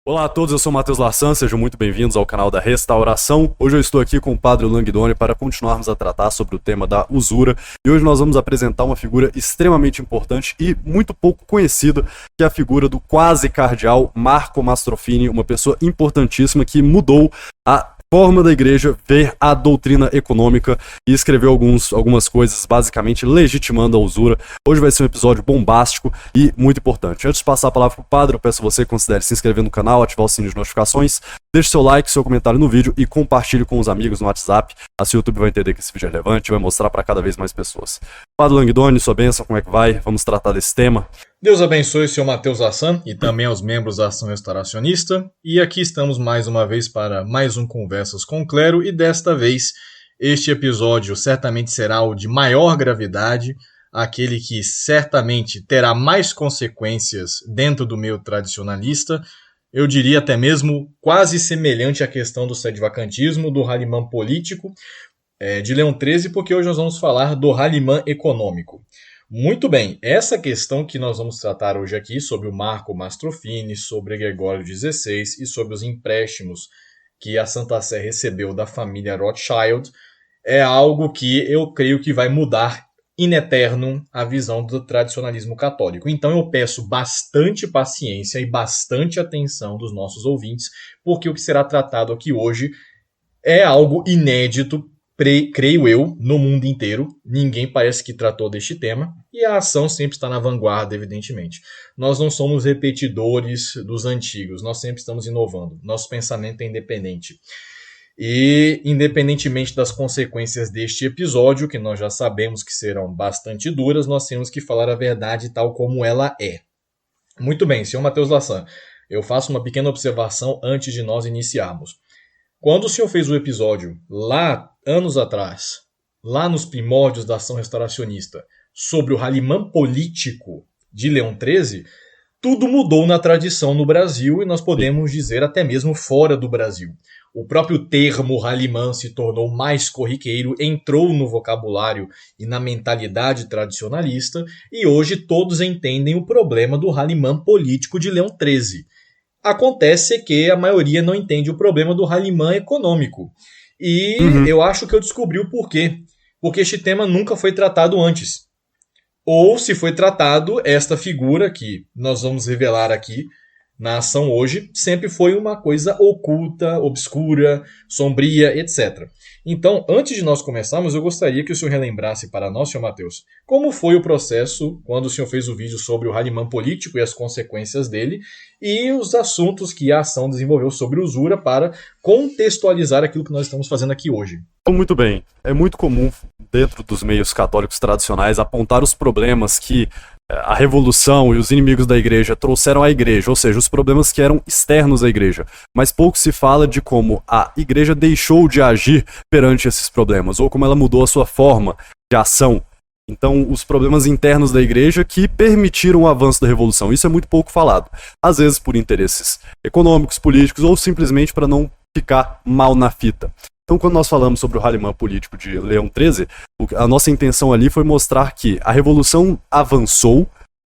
Olá a todos, eu sou o Matheus Larsan, sejam muito bem-vindos ao canal da Restauração. Hoje eu estou aqui com o Padre Langdoni para continuarmos a tratar sobre o tema da usura. E hoje nós vamos apresentar uma figura extremamente importante e muito pouco conhecida, que é a figura do quase cardeal Marco Mastrofini, uma pessoa importantíssima que mudou a forma da igreja ver a doutrina econômica e escreveu algumas coisas basicamente legitimando a usura. Hoje vai ser um episódio bombástico e muito importante. Antes de passar a palavra para o padre, eu peço a você que considere se inscrever no canal, ativar o sininho de notificações, deixe seu like, seu comentário no vídeo e compartilhe com os amigos no WhatsApp. Assim o YouTube vai entender que esse vídeo é relevante e vai mostrar para cada vez mais pessoas. Padre Langdoni, sua bênção, como é que vai? Vamos tratar desse tema. Deus abençoe o senhor Matheus Larsan e também aos membros da Ação Restauracionista. E aqui estamos mais uma vez para mais um Conversas com o Clero. E desta vez, este episódio certamente será o de maior gravidade, aquele que certamente terá mais consequências dentro do meio tradicionalista. Eu diria até mesmo quase semelhante à questão do sede-vacantismo, do Halimã político de Leão XIII, porque hoje nós vamos falar do Halimã econômico. Muito bem, essa questão que nós vamos tratar hoje aqui sobre o Marco Mastrofini, sobre Gregório XVI e sobre os empréstimos que a Santa Sé recebeu da família Rothschild é algo que eu creio que vai mudar in eternum a visão do tradicionalismo católico. Então eu peço bastante paciência e bastante atenção dos nossos ouvintes, porque o que será tratado aqui hoje é algo inédito, creio eu, no mundo inteiro. Ninguém parece que tratou deste tema, e a ação sempre está na vanguarda, evidentemente. Nós não somos repetidores dos antigos, nós sempre estamos inovando. Nosso pensamento é independente. E, independentemente das consequências deste episódio, que nós já sabemos que serão bastante duras, nós temos que falar a verdade tal como ela é. Muito bem, senhor Matheus Larsan, eu faço uma pequena observação antes de nós iniciarmos. Quando o senhor fez o episódio lá, anos atrás, lá nos primórdios da ação restauracionista, sobre o Halimã político de Leão XIII, tudo mudou na tradição no Brasil e nós podemos dizer até mesmo fora do Brasil. O próprio termo Halimã se tornou mais corriqueiro, entrou no vocabulário e na mentalidade tradicionalista e hoje todos entendem o problema do Halimã político de Leão XIII. Acontece que a maioria não entende o problema do Halimã econômico. E eu acho que eu descobri o porquê. Porque este tema nunca foi tratado antes. Ou, se foi tratado, esta figura que nós vamos revelar aqui na ação hoje, sempre foi uma coisa oculta, obscura, sombria, etc. Então, antes de nós começarmos, eu gostaria que o senhor relembrasse para nós, senhor Matheus, como foi o processo quando o senhor fez o vídeo sobre o Halimã político e as consequências dele, e os assuntos que a ação desenvolveu sobre usura para contextualizar aquilo que nós estamos fazendo aqui hoje. Muito bem. É muito comum, dentro dos meios católicos tradicionais, apontar os problemas que a revolução e os inimigos da igreja trouxeram à igreja, ou seja, os problemas que eram externos à igreja. Mas pouco se fala de como a igreja deixou de agir perante esses problemas, ou como ela mudou a sua forma de ação. Então, os problemas internos da igreja que permitiram o avanço da revolução. Isso é muito pouco falado. Às vezes por interesses econômicos, políticos, ou simplesmente para não ficar mal na fita. Então, quando nós falamos sobre o Halimã político de Leão XIII, a nossa intenção ali foi mostrar que a revolução avançou,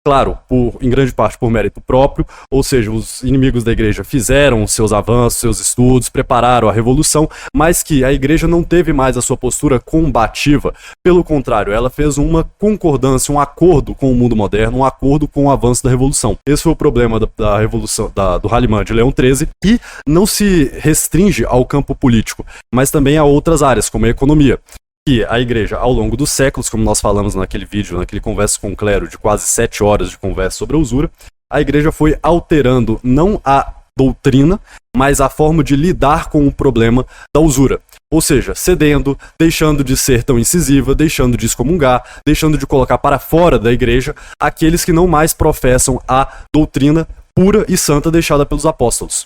claro, em grande parte por mérito próprio, ou seja, os inimigos da igreja fizeram seus avanços, seus estudos, prepararam a revolução, mas que a igreja não teve mais a sua postura combativa. Pelo contrário, ela fez uma concordância, um acordo com o mundo moderno, um acordo com o avanço da revolução. Esse foi o problema da revolução do Halimã de Leão XIII, e não se restringe ao campo político, mas também a outras áreas, como a economia. Que a igreja, ao longo dos séculos, como nós falamos naquele vídeo, naquele Conversa com o Clero, de quase 7 horas de conversa sobre a usura, a igreja foi alterando não a doutrina, mas a forma de lidar com o problema da usura. Ou seja, cedendo, deixando de ser tão incisiva, deixando de excomungar, deixando de colocar para fora da igreja aqueles que não mais professam a doutrina pura e santa deixada pelos apóstolos.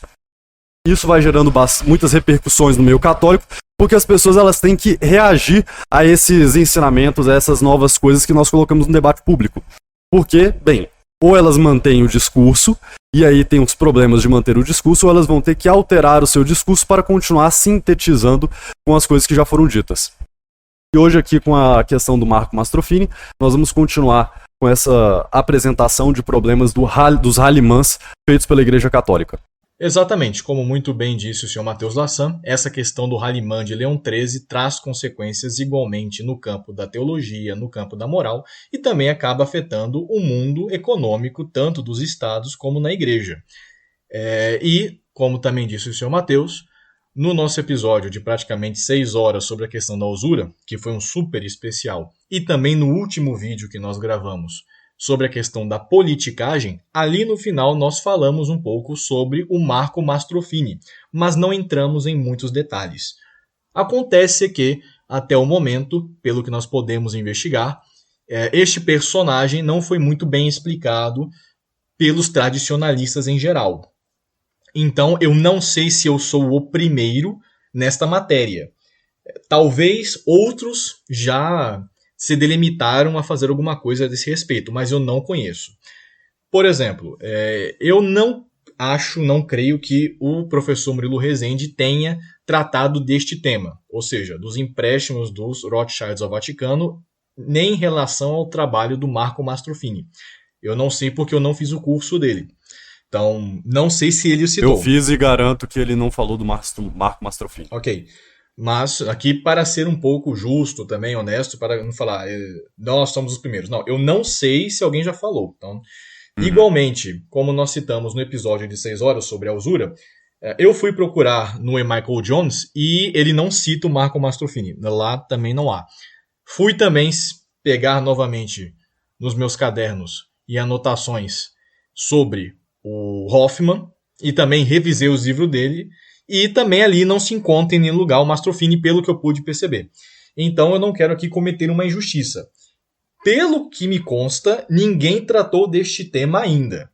Isso vai gerando muitas repercussões no meio católico, porque as pessoas elas têm que reagir a esses ensinamentos, a essas novas coisas que nós colocamos no debate público. Porque, bem, ou elas mantêm o discurso, e aí tem os problemas de manter o discurso, ou elas vão ter que alterar o seu discurso para continuar sintetizando com as coisas que já foram ditas. E hoje aqui com a questão do Marco Mastrofini, nós vamos continuar com essa apresentação de problemas dos Halimãs feitos pela Igreja Católica. Exatamente, como muito bem disse o senhor Matheus Lassan, essa questão do Halimã de Leão XIII traz consequências igualmente no campo da teologia, no campo da moral, e também acaba afetando o mundo econômico, tanto dos estados como na igreja. E, como também disse o senhor Matheus, no nosso episódio de praticamente 6 horas sobre a questão da usura, que foi um super especial, e também no último vídeo que nós gravamos sobre a questão da politicagem, ali no final nós falamos um pouco sobre o Marco Mastrofini, mas não entramos em muitos detalhes. Acontece que, até o momento, pelo que nós podemos investigar, este personagem não foi muito bem explicado pelos tradicionalistas em geral. Então, eu não sei se eu sou o primeiro nesta matéria. Talvez outros já se delimitaram a fazer alguma coisa a desse respeito, mas eu não conheço. Por exemplo, eu não creio que o professor Murilo Rezende tenha tratado deste tema, ou seja, dos empréstimos dos Rothschilds ao Vaticano, nem em relação ao trabalho do Marco Mastrofini. Eu não sei porque eu não fiz o curso dele. Então, não sei se ele o citou. Eu fiz e garanto que ele não falou do Marco Mastrofini. Ok. Mas aqui, para ser um pouco justo também, honesto, para não falar, nós somos os primeiros. Não, eu não sei se alguém já falou. Então, igualmente, como nós citamos no episódio de 6 horas sobre a usura, eu fui procurar no E. Michael Jones e ele não cita o Marco Mastrofini. Lá também não há. Fui também pegar novamente nos meus cadernos e anotações sobre o Hoffman e também revisei os livros dele. E também ali não se encontra em nenhum lugar o Mastrofini, pelo que eu pude perceber. Então eu não quero aqui cometer uma injustiça. Pelo que me consta, ninguém tratou deste tema ainda,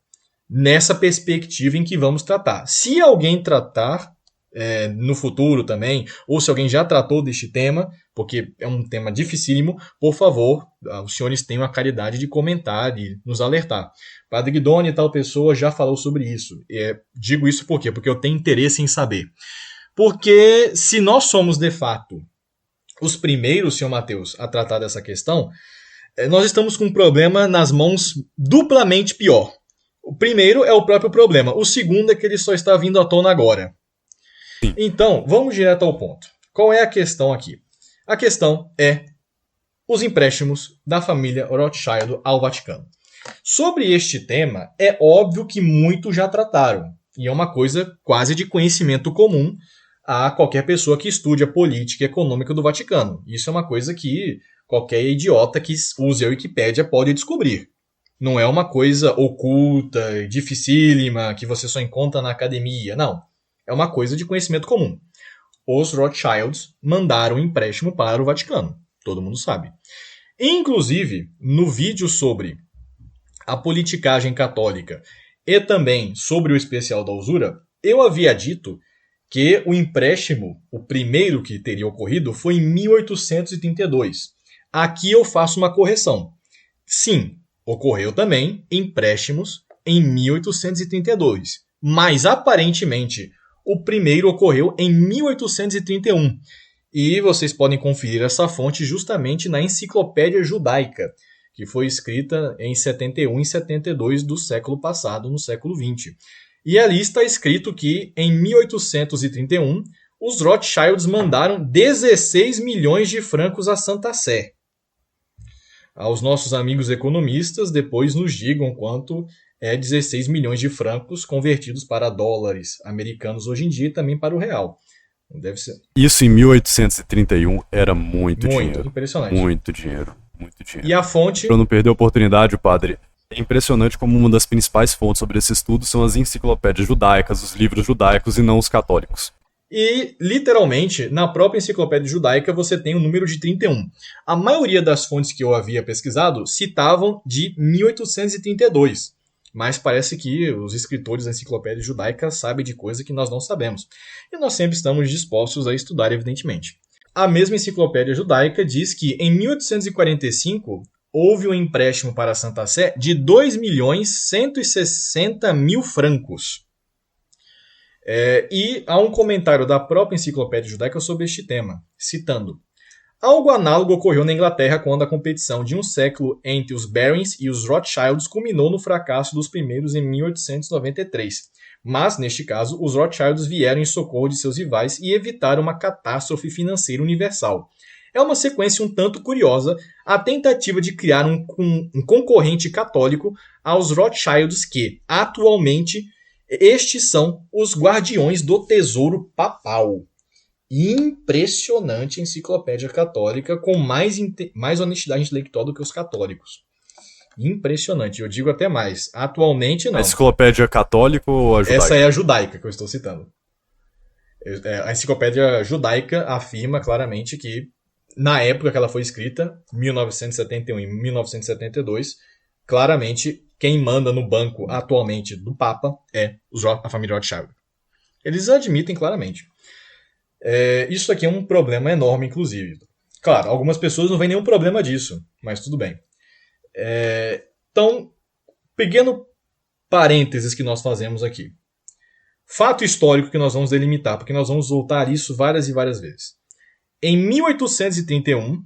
nessa perspectiva em que vamos tratar. Se alguém tratar no futuro também, ou se alguém já tratou deste tema, porque é um tema dificílimo, por favor, os senhores tenham a caridade de comentar e nos alertar. Padre Guidoni e tal pessoa já falou sobre isso. Digo isso por quê? Porque eu tenho interesse em saber. Porque se nós somos, de fato, os primeiros, senhor Matheus, a tratar dessa questão, nós estamos com um problema nas mãos duplamente pior. O primeiro é o próprio problema. O segundo é que ele só está vindo à tona agora. Então, vamos direto ao ponto. Qual é a questão aqui? A questão é os empréstimos da família Rothschild ao Vaticano. Sobre este tema, é óbvio que muitos já trataram, e é uma coisa quase de conhecimento comum a qualquer pessoa que estude a política e econômica do Vaticano. Isso é uma coisa que qualquer idiota que use a Wikipédia pode descobrir. Não é uma coisa oculta, dificílima, que você só encontra na academia, não. É uma coisa de conhecimento comum. Os Rothschilds mandaram um empréstimo para o Vaticano. Todo mundo sabe. Inclusive, no vídeo sobre a politicagem católica e também sobre o especial da usura, eu havia dito que o empréstimo, o primeiro que teria ocorrido, foi em 1832. Aqui eu faço uma correção. Sim, ocorreu também empréstimos em 1832, mas aparentemente o primeiro ocorreu em 1831. E vocês podem conferir essa fonte justamente na Enciclopédia Judaica, que foi escrita em 71 e 72 do século passado, no século XX. E ali está escrito que, em 1831, os Rothschilds mandaram 16 milhões de francos à Santa Sé. Aos nossos amigos economistas, depois nos digam quanto é 16 milhões de francos convertidos para dólares americanos hoje em dia e também para o real. Deve ser. Isso em 1831 era muito dinheiro. Muito impressionante. Muito dinheiro. Muito dinheiro. E a fonte... Para não perder a oportunidade, padre, é impressionante como uma das principais fontes sobre esse estudo são as enciclopédias judaicas, os livros judaicos e não os católicos. E, literalmente, na própria enciclopédia judaica você tem o número de 31. A maioria das fontes que eu havia pesquisado citavam de 1832. Mas parece que os escritores da enciclopédia judaica sabem de coisa que nós não sabemos. E nós sempre estamos dispostos a estudar, evidentemente. A mesma enciclopédia judaica diz que, em 1845, houve um empréstimo para a Santa Sé de 2.160.000 francos. E há um comentário da própria enciclopédia judaica sobre este tema, citando: algo análogo ocorreu na Inglaterra quando a competição de um século entre os Barons e os Rothschilds culminou no fracasso dos primeiros em 1893. Mas, neste caso, os Rothschilds vieram em socorro de seus rivais e evitaram uma catástrofe financeira universal. É uma sequência um tanto curiosa a tentativa de criar um concorrente católico aos Rothschilds que, atualmente, estes são os guardiões do tesouro papal. Impressionante enciclopédia católica com mais honestidade intelectual do que os católicos. Impressionante, eu digo até mais. Atualmente não. A enciclopédia católica ou a judaica? Essa é a judaica que eu estou citando. A enciclopédia judaica afirma claramente que, na época que ela foi escrita, 1971 e 1972, claramente quem manda no banco atualmente do Papa é a família Rothschild. Eles admitem claramente. Isso aqui é um problema enorme, inclusive. Claro, algumas pessoas não veem nenhum problema disso, mas tudo bem. Então, pequeno parênteses que nós fazemos aqui. Fato histórico que nós vamos delimitar, porque nós vamos voltar isso várias e várias vezes. Em 1831,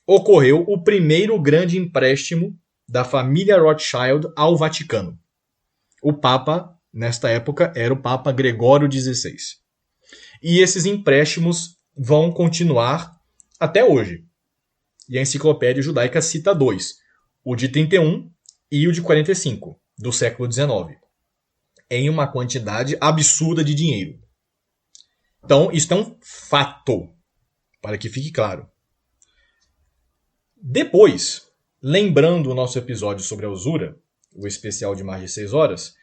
ocorreu o primeiro grande empréstimo da família Rothschild ao Vaticano. O Papa, nesta época, era o Papa Gregório XVI. E esses empréstimos vão continuar até hoje. E a enciclopédia judaica cita dois. O de 31 e o de 45, do século XIX. Em uma quantidade absurda de dinheiro. Então, isso é um fato. Para que fique claro. Depois, lembrando o nosso episódio sobre a usura, o especial de mais de 6 horas,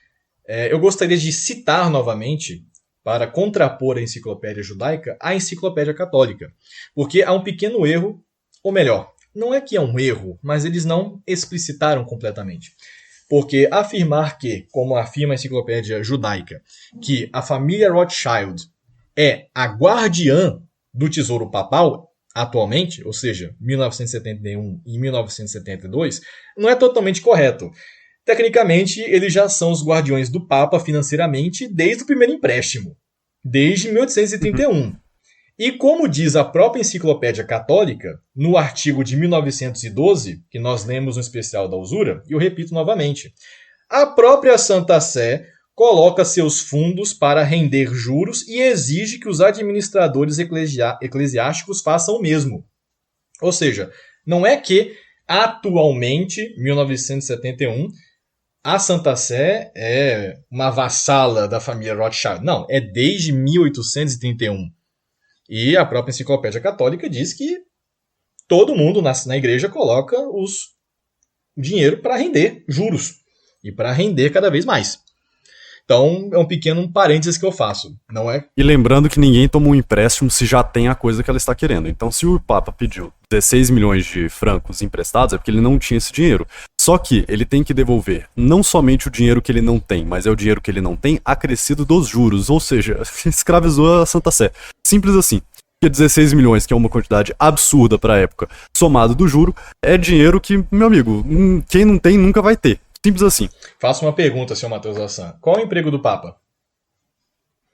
eu gostaria de citar novamente, para contrapor a enciclopédia judaica, a enciclopédia católica. Porque há um pequeno erro, ou melhor, não é que é um erro, mas eles não explicitaram completamente. Porque afirmar que, como afirma a enciclopédia judaica, que a família Rothschild é a guardiã do tesouro papal, atualmente, ou seja, 1971 e 1972, não é totalmente correto. Tecnicamente, eles já são os guardiões do Papa financeiramente desde o primeiro empréstimo, desde 1831. E como diz a própria enciclopédia católica, no artigo de 1912, que nós lemos no especial da usura, e eu repito novamente, a própria Santa Sé coloca seus fundos para render juros e exige que os administradores eclesiásticos façam o mesmo. Ou seja, não é que atualmente, 1971, a Santa Sé é uma vassala da família Rothschild. Não, é desde 1831. E a própria enciclopédia católica diz que todo mundo na igreja coloca o dinheiro para render juros e para render cada vez mais. Então, é um pequeno parênteses que eu faço, não é? E lembrando que ninguém toma um empréstimo se já tem a coisa que ela está querendo. Então, se o Papa pediu 16 milhões de francos emprestados, é porque ele não tinha esse dinheiro. Só que ele tem que devolver não somente o dinheiro que ele não tem, mas é o dinheiro que ele não tem acrescido dos juros. Ou seja, escravizou a Santa Sé. Simples assim. Porque 16 milhões, que é uma quantidade absurda para a época, somado do juro, é dinheiro que, meu amigo, quem não tem nunca vai ter. Simples assim. Faço uma pergunta, senhor Matheus Assan. Qual é o emprego do Papa?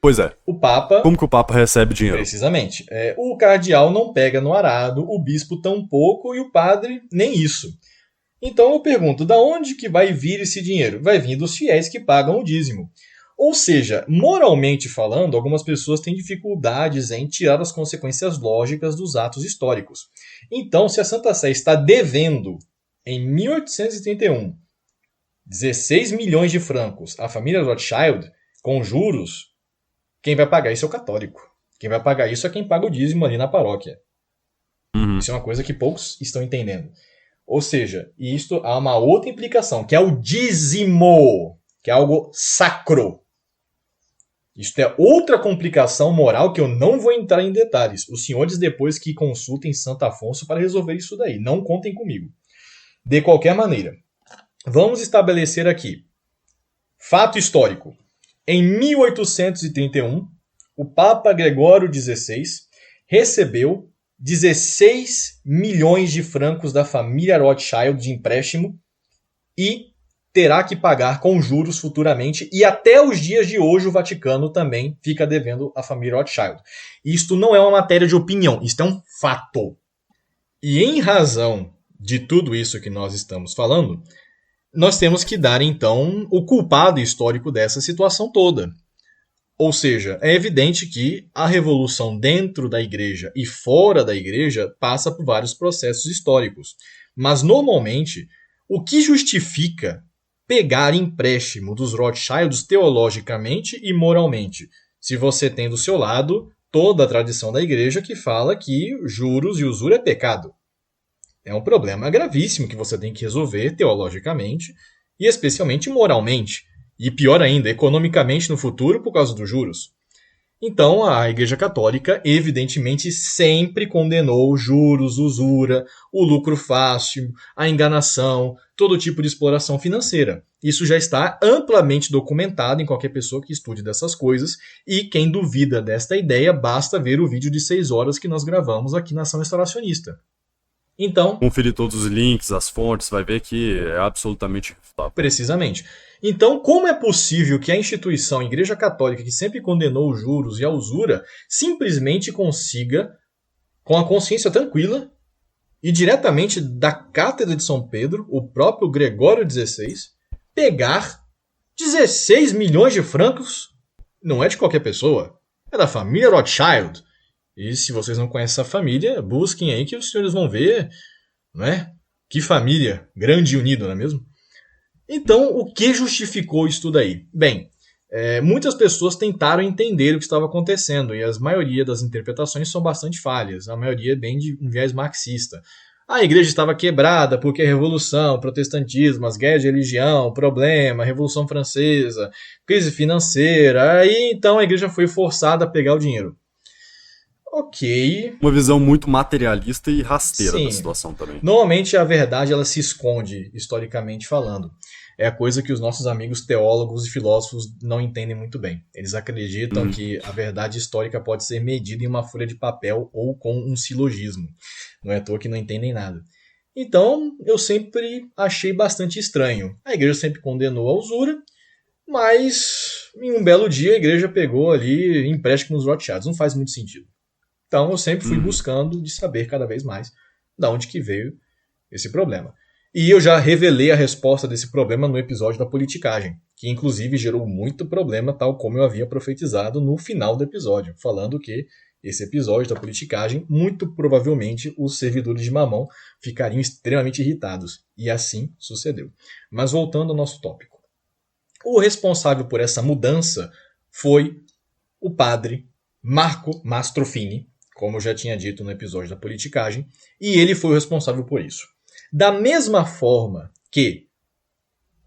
Pois é. O Papa... Como que o Papa recebe dinheiro? Precisamente. O cardeal não pega no arado, o bispo tampouco e o padre nem isso. Então eu pergunto, da onde que vai vir esse dinheiro? Vai vir dos fiéis que pagam o dízimo. Ou seja, moralmente falando, algumas pessoas têm dificuldades em tirar as consequências lógicas dos atos históricos. Então, se a Santa Sé está devendo, em 1831, 16 milhões de francos à família Rothschild, com juros, quem vai pagar isso é o católico. Quem vai pagar isso é quem paga o dízimo ali na paróquia. Isso é uma coisa que poucos estão entendendo. Ou seja, isto há uma outra implicação, que é o dízimo, que é algo sacro. Isto é outra complicação moral que eu não vou entrar em detalhes. Os senhores depois que consultem Santo Afonso para resolver isso daí. Não contem comigo. De qualquer maneira, vamos estabelecer aqui. Fato histórico. Em 1831, o Papa Gregório XVI recebeu 16 milhões de francos da família Rothschild de empréstimo e terá que pagar com juros futuramente. E até os dias de hoje o Vaticano também fica devendo à família Rothschild. Isto não é uma matéria de opinião, isto é um fato. E em razão de tudo isso que nós estamos falando, nós temos que dar, então, o culpado histórico dessa situação toda. Ou seja, é evidente que a revolução dentro da igreja e fora da igreja passa por vários processos históricos. Mas, normalmente, o que justifica pegar empréstimo dos Rothschilds teologicamente e moralmente? Se você tem do seu lado toda a tradição da igreja que fala que juros e usura é pecado. É um problema gravíssimo que você tem que resolver teologicamente e especialmente moralmente. E pior ainda, economicamente no futuro por causa dos juros. Então, a Igreja Católica, evidentemente, sempre condenou juros, usura, o lucro fácil, a enganação, todo tipo de exploração financeira. Isso já está amplamente documentado em qualquer pessoa que estude dessas coisas, e quem duvida desta ideia, basta ver o vídeo de 6 horas que nós gravamos aqui na Ação Restauracionista. Então, conferir todos os links, as fontes, vai ver que é absolutamente irrefutável. Precisamente. Então, como é possível que a instituição a Igreja Católica, que sempre condenou os juros e a usura, simplesmente consiga, com a consciência tranquila, e diretamente da Cátedra de São Pedro, o próprio Gregório XVI, pegar 16 milhões de francos? Não é de qualquer pessoa, é da família Rothschild. E se vocês não conhecem essa família, busquem aí que os senhores vão ver, não é? Que família grande e unida, não é mesmo? Então, o que justificou isso tudo aí? Bem, muitas pessoas tentaram entender o que estava acontecendo e a maioria das interpretações são bastante falhas. A maioria é bem de um viés marxista. A igreja estava quebrada porque a revolução, o protestantismo, as guerras de religião, problema, a Revolução Francesa, crise financeira. Aí, então, a igreja foi forçada a pegar o dinheiro. Ok. Uma visão muito materialista e rasteira Sim. da situação também. Normalmente a verdade ela se esconde, historicamente falando. É a coisa que os nossos amigos teólogos e filósofos não entendem muito bem. Eles acreditam que a verdade histórica pode ser medida em uma folha de papel ou com um silogismo. Não é à toa que não entendem nada. Então, eu sempre achei bastante estranho. A igreja sempre condenou a usura, mas em um belo dia a igreja pegou ali empréstimos Rothschilds. Não faz muito sentido. Então eu sempre fui buscando de saber cada vez mais de onde que veio esse problema. E eu já revelei a resposta desse problema no episódio da politicagem, que inclusive gerou muito problema, tal como eu havia profetizado no final do episódio, falando que esse episódio da politicagem, muito provavelmente os servidores de Mamon ficariam extremamente irritados. E assim sucedeu. Mas voltando ao nosso tópico. O responsável por essa mudança foi o padre Marco Mastrofini, como eu já tinha dito no episódio da politicagem, e ele foi o responsável por isso. Da mesma forma que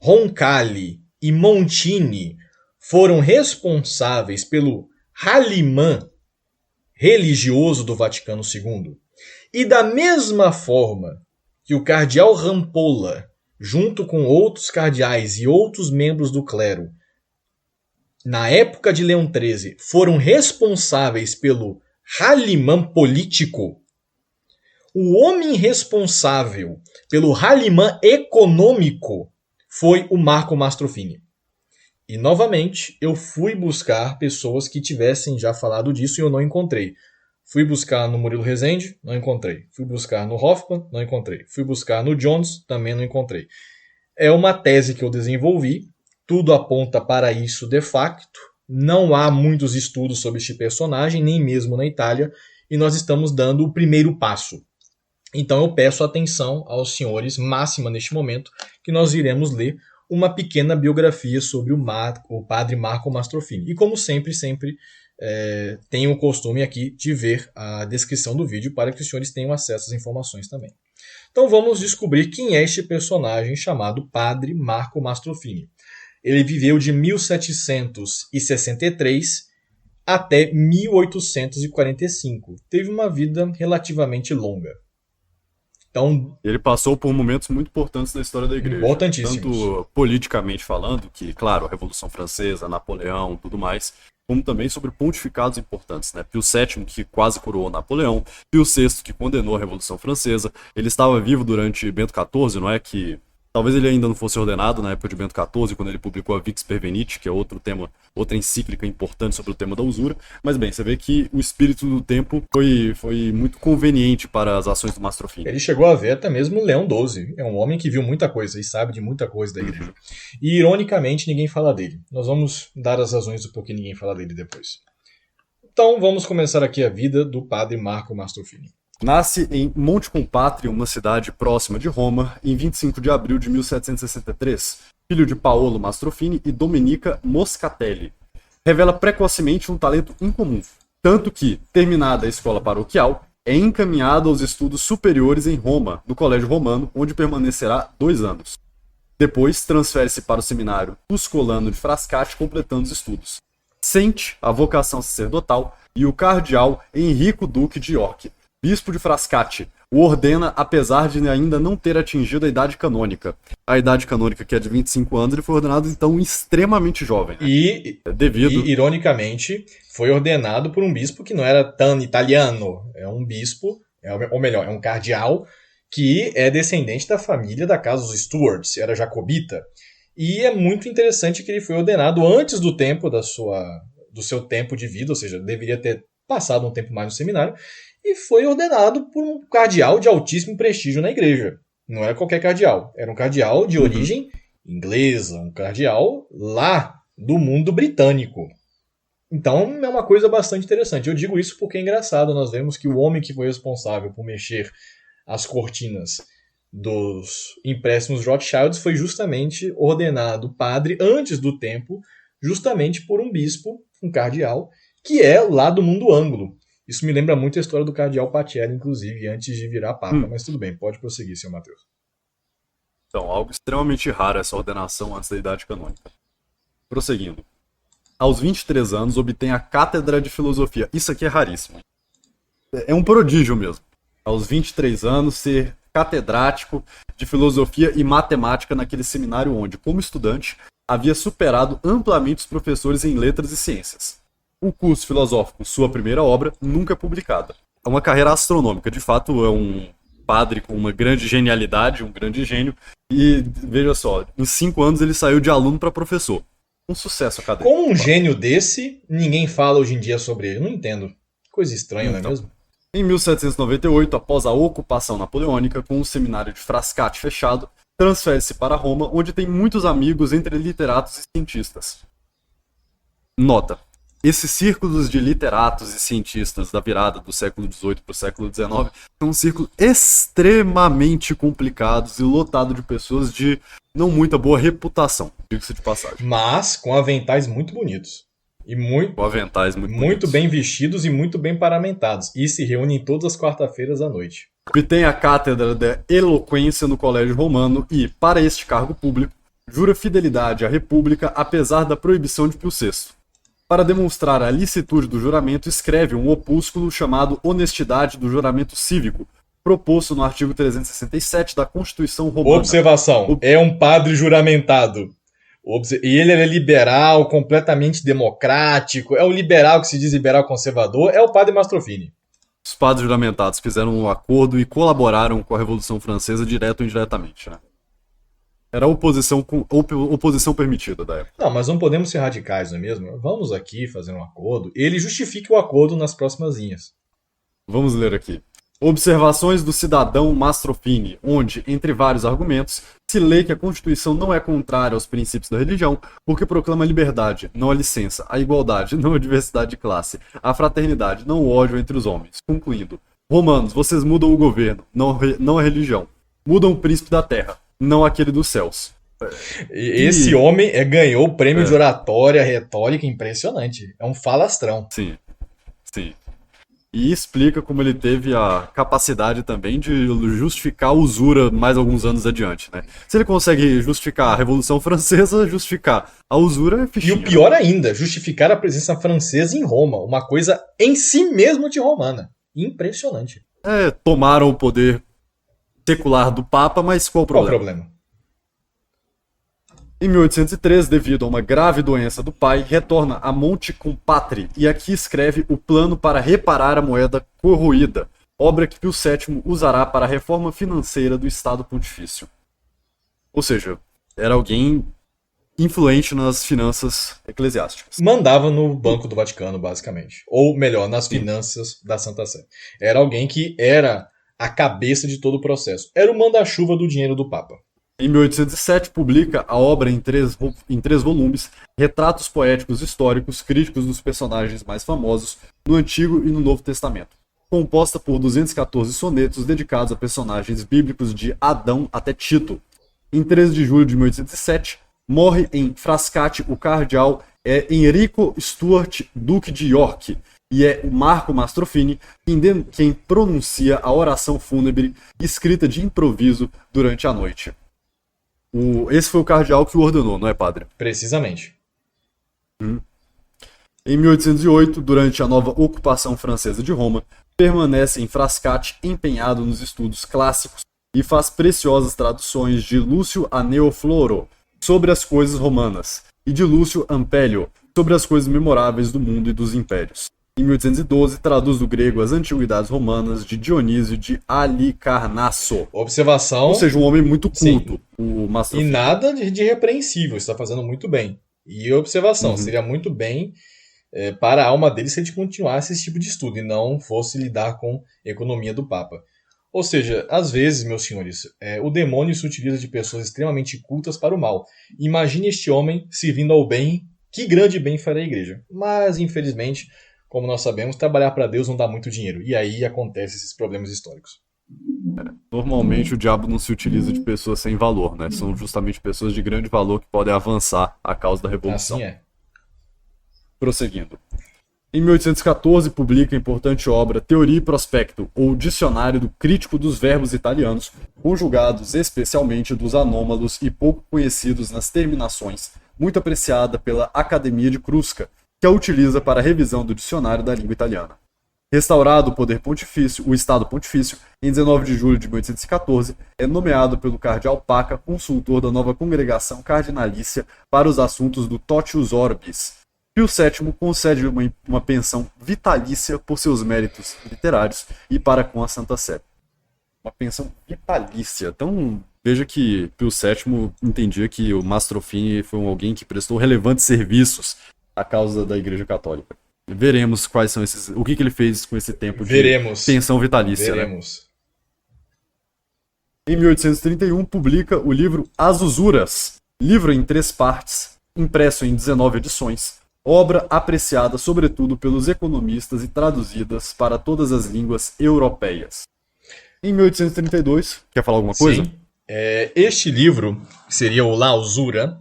Roncalli e Montini foram responsáveis pelo Halimã religioso do Vaticano II, e da mesma forma que o cardeal Rampolla, junto com outros cardeais e outros membros do clero, na época de Leão XIII, foram responsáveis pelo Halimã político, o homem responsável pelo Halimã econômico foi o Marco Mastrofini. E, novamente, eu fui buscar pessoas que tivessem já falado disso e eu não encontrei. Fui buscar no Murilo Rezende, não encontrei. Fui buscar no Hoffman, não encontrei. Fui buscar no Jones, também não encontrei. É uma tese que eu desenvolvi, tudo aponta para isso de facto. Não há muitos estudos sobre este personagem, nem mesmo na Itália, e nós estamos dando o primeiro passo. Então eu peço atenção aos senhores, máxima neste momento, que nós iremos ler uma pequena biografia sobre o padre Marco Mastrofini. E como sempre tenho o costume aqui de ver a descrição do vídeo para que os senhores tenham acesso às informações também. Então vamos descobrir quem é este personagem chamado padre Marco Mastrofini. Ele viveu de 1763 até 1845. Teve uma vida relativamente longa. Então, ele passou por momentos muito importantes na história da igreja. Importantíssimos. Tanto politicamente falando, que, claro, a Revolução Francesa, Napoleão, tudo mais, como também sobre pontificados importantes, né? Pio VII, que quase coroou Napoleão, Pio VI, que condenou a Revolução Francesa. Ele estava vivo durante Bento XIV, não é? Que Talvez ele ainda não fosse ordenado na época de Bento XIV, quando ele publicou a Vix Pervenite, que é outro tema, outra encíclica importante sobre o tema da usura. Mas bem, você vê que o espírito do tempo foi muito conveniente para as ações do Mastro Fini. Ele chegou a ver até mesmo Leão XII. É um homem que viu muita coisa e sabe de muita coisa da igreja. E, ironicamente, ninguém fala dele. Nós vamos dar as razões do porquê ninguém fala dele depois. Então, vamos começar aqui a vida do padre Marco Mastro Fini. Nasce em Monte Compatri, uma cidade próxima de Roma, em 25 de abril de 1763, filho de Paolo Mastrofini e Domenica Moscatelli. Revela precocemente um talento incomum, tanto que, terminada a escola paroquial, é encaminhado aos estudos superiores em Roma, no Colégio Romano, onde permanecerá 2 anos. Depois, transfere-se para o seminário Tuscolano de Frascati, completando os estudos. Sente a vocação sacerdotal e o cardeal Enrico Duque de York, bispo de Frascati, o ordena apesar de ainda não ter atingido a idade canônica. A idade canônica, que é de 25 anos, ele foi ordenado então extremamente jovem. E, ironicamente, foi ordenado por um bispo que não era tão italiano. É um bispo, ou melhor, é um cardeal que é descendente da família da casa dos Stuarts, era jacobita. E é muito interessante que ele foi ordenado antes do tempo do seu tempo de vida, ou seja, deveria ter passado um tempo mais no seminário, e foi ordenado por um cardeal de altíssimo prestígio na igreja. Não era qualquer cardeal, era um cardeal de origem inglesa, um cardeal lá do mundo britânico. Então é uma coisa bastante interessante. Eu digo isso porque é engraçado, nós vemos que o homem que foi responsável por mexer as cortinas dos empréstimos Rothschilds foi justamente ordenado padre antes do tempo, justamente por um bispo, um cardeal, que é lá do mundo ângulo. Isso me lembra muito a história do cardeal Pacelli, inclusive, antes de virar papa. Mas tudo bem, pode prosseguir, senhor Mateus. Então, algo extremamente raro essa ordenação antes da idade canônica. Prosseguindo. Aos 23 anos, obtém a cátedra de filosofia. Isso aqui é raríssimo. É um prodígio mesmo. Aos 23 anos, ser catedrático de filosofia e matemática naquele seminário onde, como estudante, havia superado amplamente os professores em letras e ciências. O curso filosófico, sua primeira obra, nunca é publicada. É uma carreira astronômica, de fato é um padre com uma grande genialidade, um grande gênio, e veja só, em 5 anos ele saiu de aluno para professor. Um sucesso acadêmico. Com um gênio desse, ninguém fala hoje em dia sobre ele, não entendo. Coisa estranha, então, não é mesmo? Em 1798, após a ocupação napoleônica, com o seminário de Frascati fechado, transfere-se para Roma, onde tem muitos amigos entre literatos e cientistas. Nota. Esses círculos de literatos e cientistas da virada do século XVIII para o século XIX são círculos extremamente complicados e lotados de pessoas de não muita boa reputação, diga-se de passagem. Mas com aventais muito bonitos. E muito, com aventais muito bonitos. Bem vestidos e muito bem paramentados. E se reúnem todas as quarta-feiras à noite. Obtém a cátedra de eloquência no Colégio Romano e, para este cargo público, jura fidelidade à República apesar da proibição de Pio VI. Para demonstrar a licitude do juramento, escreve um opúsculo chamado Honestidade do Juramento Cívico, proposto no artigo 367 da Constituição Romana. Observação, é um padre juramentado. E ele é liberal, completamente democrático, é o liberal que se diz liberal conservador, é o padre Mastro Fini. Os padres juramentados fizeram um acordo e colaboraram com a Revolução Francesa direto ou indiretamente, né? Era oposição permitida da época. Não, mas não podemos ser radicais, não é mesmo? Vamos aqui fazer um acordo. Ele justifica o acordo nas próximas linhas. Vamos ler aqui. Observações do cidadão Mastro Fini, onde, entre vários argumentos, se lê que a Constituição não é contrária aos princípios da religião, porque proclama a liberdade, não a licença, a igualdade, não a diversidade de classe, a fraternidade, não o ódio entre os homens. Concluindo, romanos, vocês mudam o governo, não a religião. Mudam o príncipe da terra, não aquele dos céus. Esse homem ganhou o prêmio de oratória retórica impressionante. É um falastrão. Sim, sim. E explica como ele teve a capacidade também de justificar a usura mais alguns anos adiante, né? Se ele consegue justificar a Revolução Francesa, justificar a usura é fichinha. E o pior ainda, justificar a presença francesa em Roma. Uma coisa em si mesmo anti-romana. Impressionante. Tomaram o poder secular do Papa, mas qual o problema? Qual o problema? Em 1803, devido a uma grave doença do pai, retorna a Monte Compatri e aqui escreve o plano para reparar a moeda corroída, obra que Pio VII usará para a reforma financeira do Estado Pontifício. Ou seja, era alguém influente nas finanças eclesiásticas. Mandava no Banco do Vaticano, basicamente. Ou melhor, nas finanças da Santa Sé. Era alguém que era a cabeça de todo o processo. Era o manda-chuva do dinheiro do Papa. Em 1807, publica a obra em três volumes, Retratos Poéticos Históricos Críticos dos Personagens Mais Famosos no Antigo e no Novo Testamento, composta por 214 sonetos dedicados a personagens bíblicos de Adão até Tito. Em 13 de julho de 1807, morre em Frascati o cardeal Enrico Stuart, Duque de York, e é o Marco Mastrofini quem pronuncia a oração fúnebre escrita de improviso durante a noite. Esse foi o cardeal que o ordenou, não é, padre? Precisamente. Em 1808, durante a nova ocupação francesa de Roma, permanece em Frascati empenhado nos estudos clássicos e faz preciosas traduções de Lúcio Aneofloro sobre as coisas romanas e de Lúcio Ampélio sobre as coisas memoráveis do mundo e dos impérios. Em 1812, traduz do grego as antiguidades romanas de Dionísio de Halicarnasso. Observação. Ou seja, um homem muito culto, Sim. o Mastro. E nada de repreensível, está fazendo muito bem. E observação, seria muito bem para a alma dele se ele continuasse esse tipo de estudo e não fosse lidar com a economia do Papa. Ou seja, às vezes, meus senhores, o demônio se utiliza de pessoas extremamente cultas para o mal. Imagine este homem servindo ao bem, que grande bem fará a igreja. Mas, infelizmente, como nós sabemos, trabalhar para Deus não dá muito dinheiro. E aí acontecem esses problemas históricos. Normalmente o diabo não se utiliza de pessoas sem valor, né? São justamente pessoas de grande valor que podem avançar a causa da revolução. Assim é. Prosseguindo. Em 1814, publica a importante obra Teoria e Prospecto, ou Dicionário do Crítico dos Verbos Italianos, conjugados especialmente dos anômalos e pouco conhecidos nas terminações, muito apreciada pela Academia de Crusca, que a utiliza para a revisão do dicionário da língua italiana. Restaurado o poder pontifício, o Estado Pontifício, em 19 de julho de 1814, é nomeado pelo cardeal Pacca consultor da nova congregação cardinalícia para os assuntos do Totius Orbis. Pio VII concede uma pensão vitalícia por seus méritos literários e para com a Santa Sé. Uma pensão vitalícia. Então, veja que Pio VII entendia que o Mastrofini foi alguém que prestou relevantes serviços à causa da Igreja Católica. Veremos quais são esses. O que ele fez com esse tempo de pensão vitalícia. Veremos. Né? Em 1831, publica o livro As Usuras, livro em 3 partes, impresso em 19 edições, obra apreciada sobretudo pelos economistas e traduzidas para todas as línguas europeias. Em 1832, quer falar alguma coisa? Sim. Este livro, que seria o La Usura,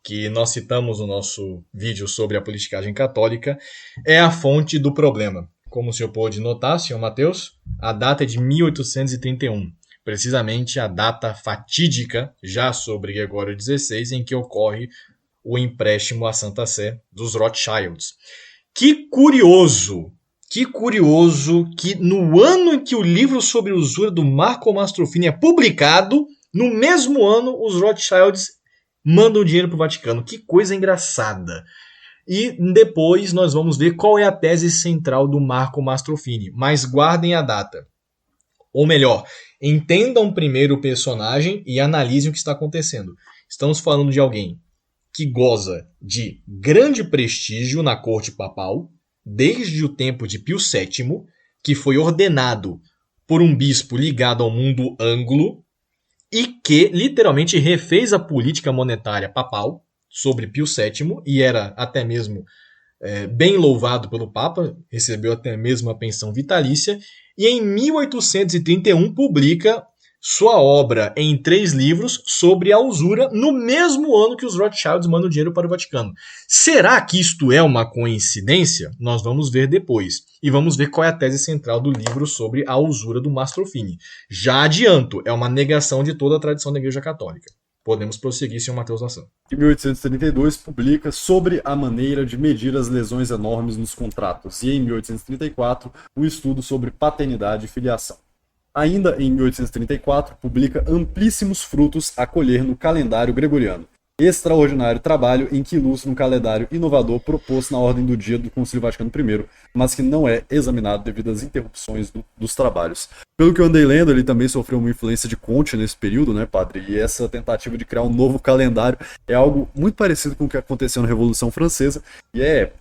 que nós citamos no nosso vídeo sobre a politicagem católica, é a fonte do problema. Como o senhor pôde notar, senhor Mateus, a data é de 1831, precisamente a data fatídica, já sobre Gregório XVI, em que ocorre o empréstimo à Santa Sé dos Rothschilds. Que curioso que no ano em que o livro sobre usura do Marco Mastrofini é publicado, no mesmo ano os Rothschilds mandam dinheiro para o Vaticano. Que coisa engraçada. E depois nós vamos ver qual é a tese central do Marco Mastrofini. Mas guardem a data. Ou melhor, entendam primeiro o personagem e analisem o que está acontecendo. Estamos falando de alguém que goza de grande prestígio na corte papal, desde o tempo de Pio VII, que foi ordenado por um bispo ligado ao mundo anglo, e que literalmente refez a política monetária papal sobre Pio VII, e era até mesmo bem louvado pelo Papa, recebeu até mesmo a pensão vitalícia, e em 1831 publica sua obra em 3 livros sobre a usura, no mesmo ano que os Rothschilds mandam dinheiro para o Vaticano. Será que isto é uma coincidência? Nós vamos ver depois. E vamos ver qual é a tese central do livro sobre a usura do Mastrofini. Já adianto, é uma negação de toda a tradição da Igreja Católica. Podemos prosseguir, senhor Mateus Assan. Em 1832, publica Sobre a maneira de medir as lesões enormes nos contratos. E em 1834, o estudo sobre paternidade e filiação. Ainda em 1834, publica Amplíssimos Frutos a Colher no Calendário Gregoriano, extraordinário trabalho em que ilustra um calendário inovador proposto na ordem do dia do Concílio Vaticano I, mas que não é examinado devido às interrupções dos trabalhos. Pelo que eu andei lendo, ele também sofreu uma influência de Conte nesse período, né, padre? E essa tentativa de criar um novo calendário é algo muito parecido com o que aconteceu na Revolução Francesa, e é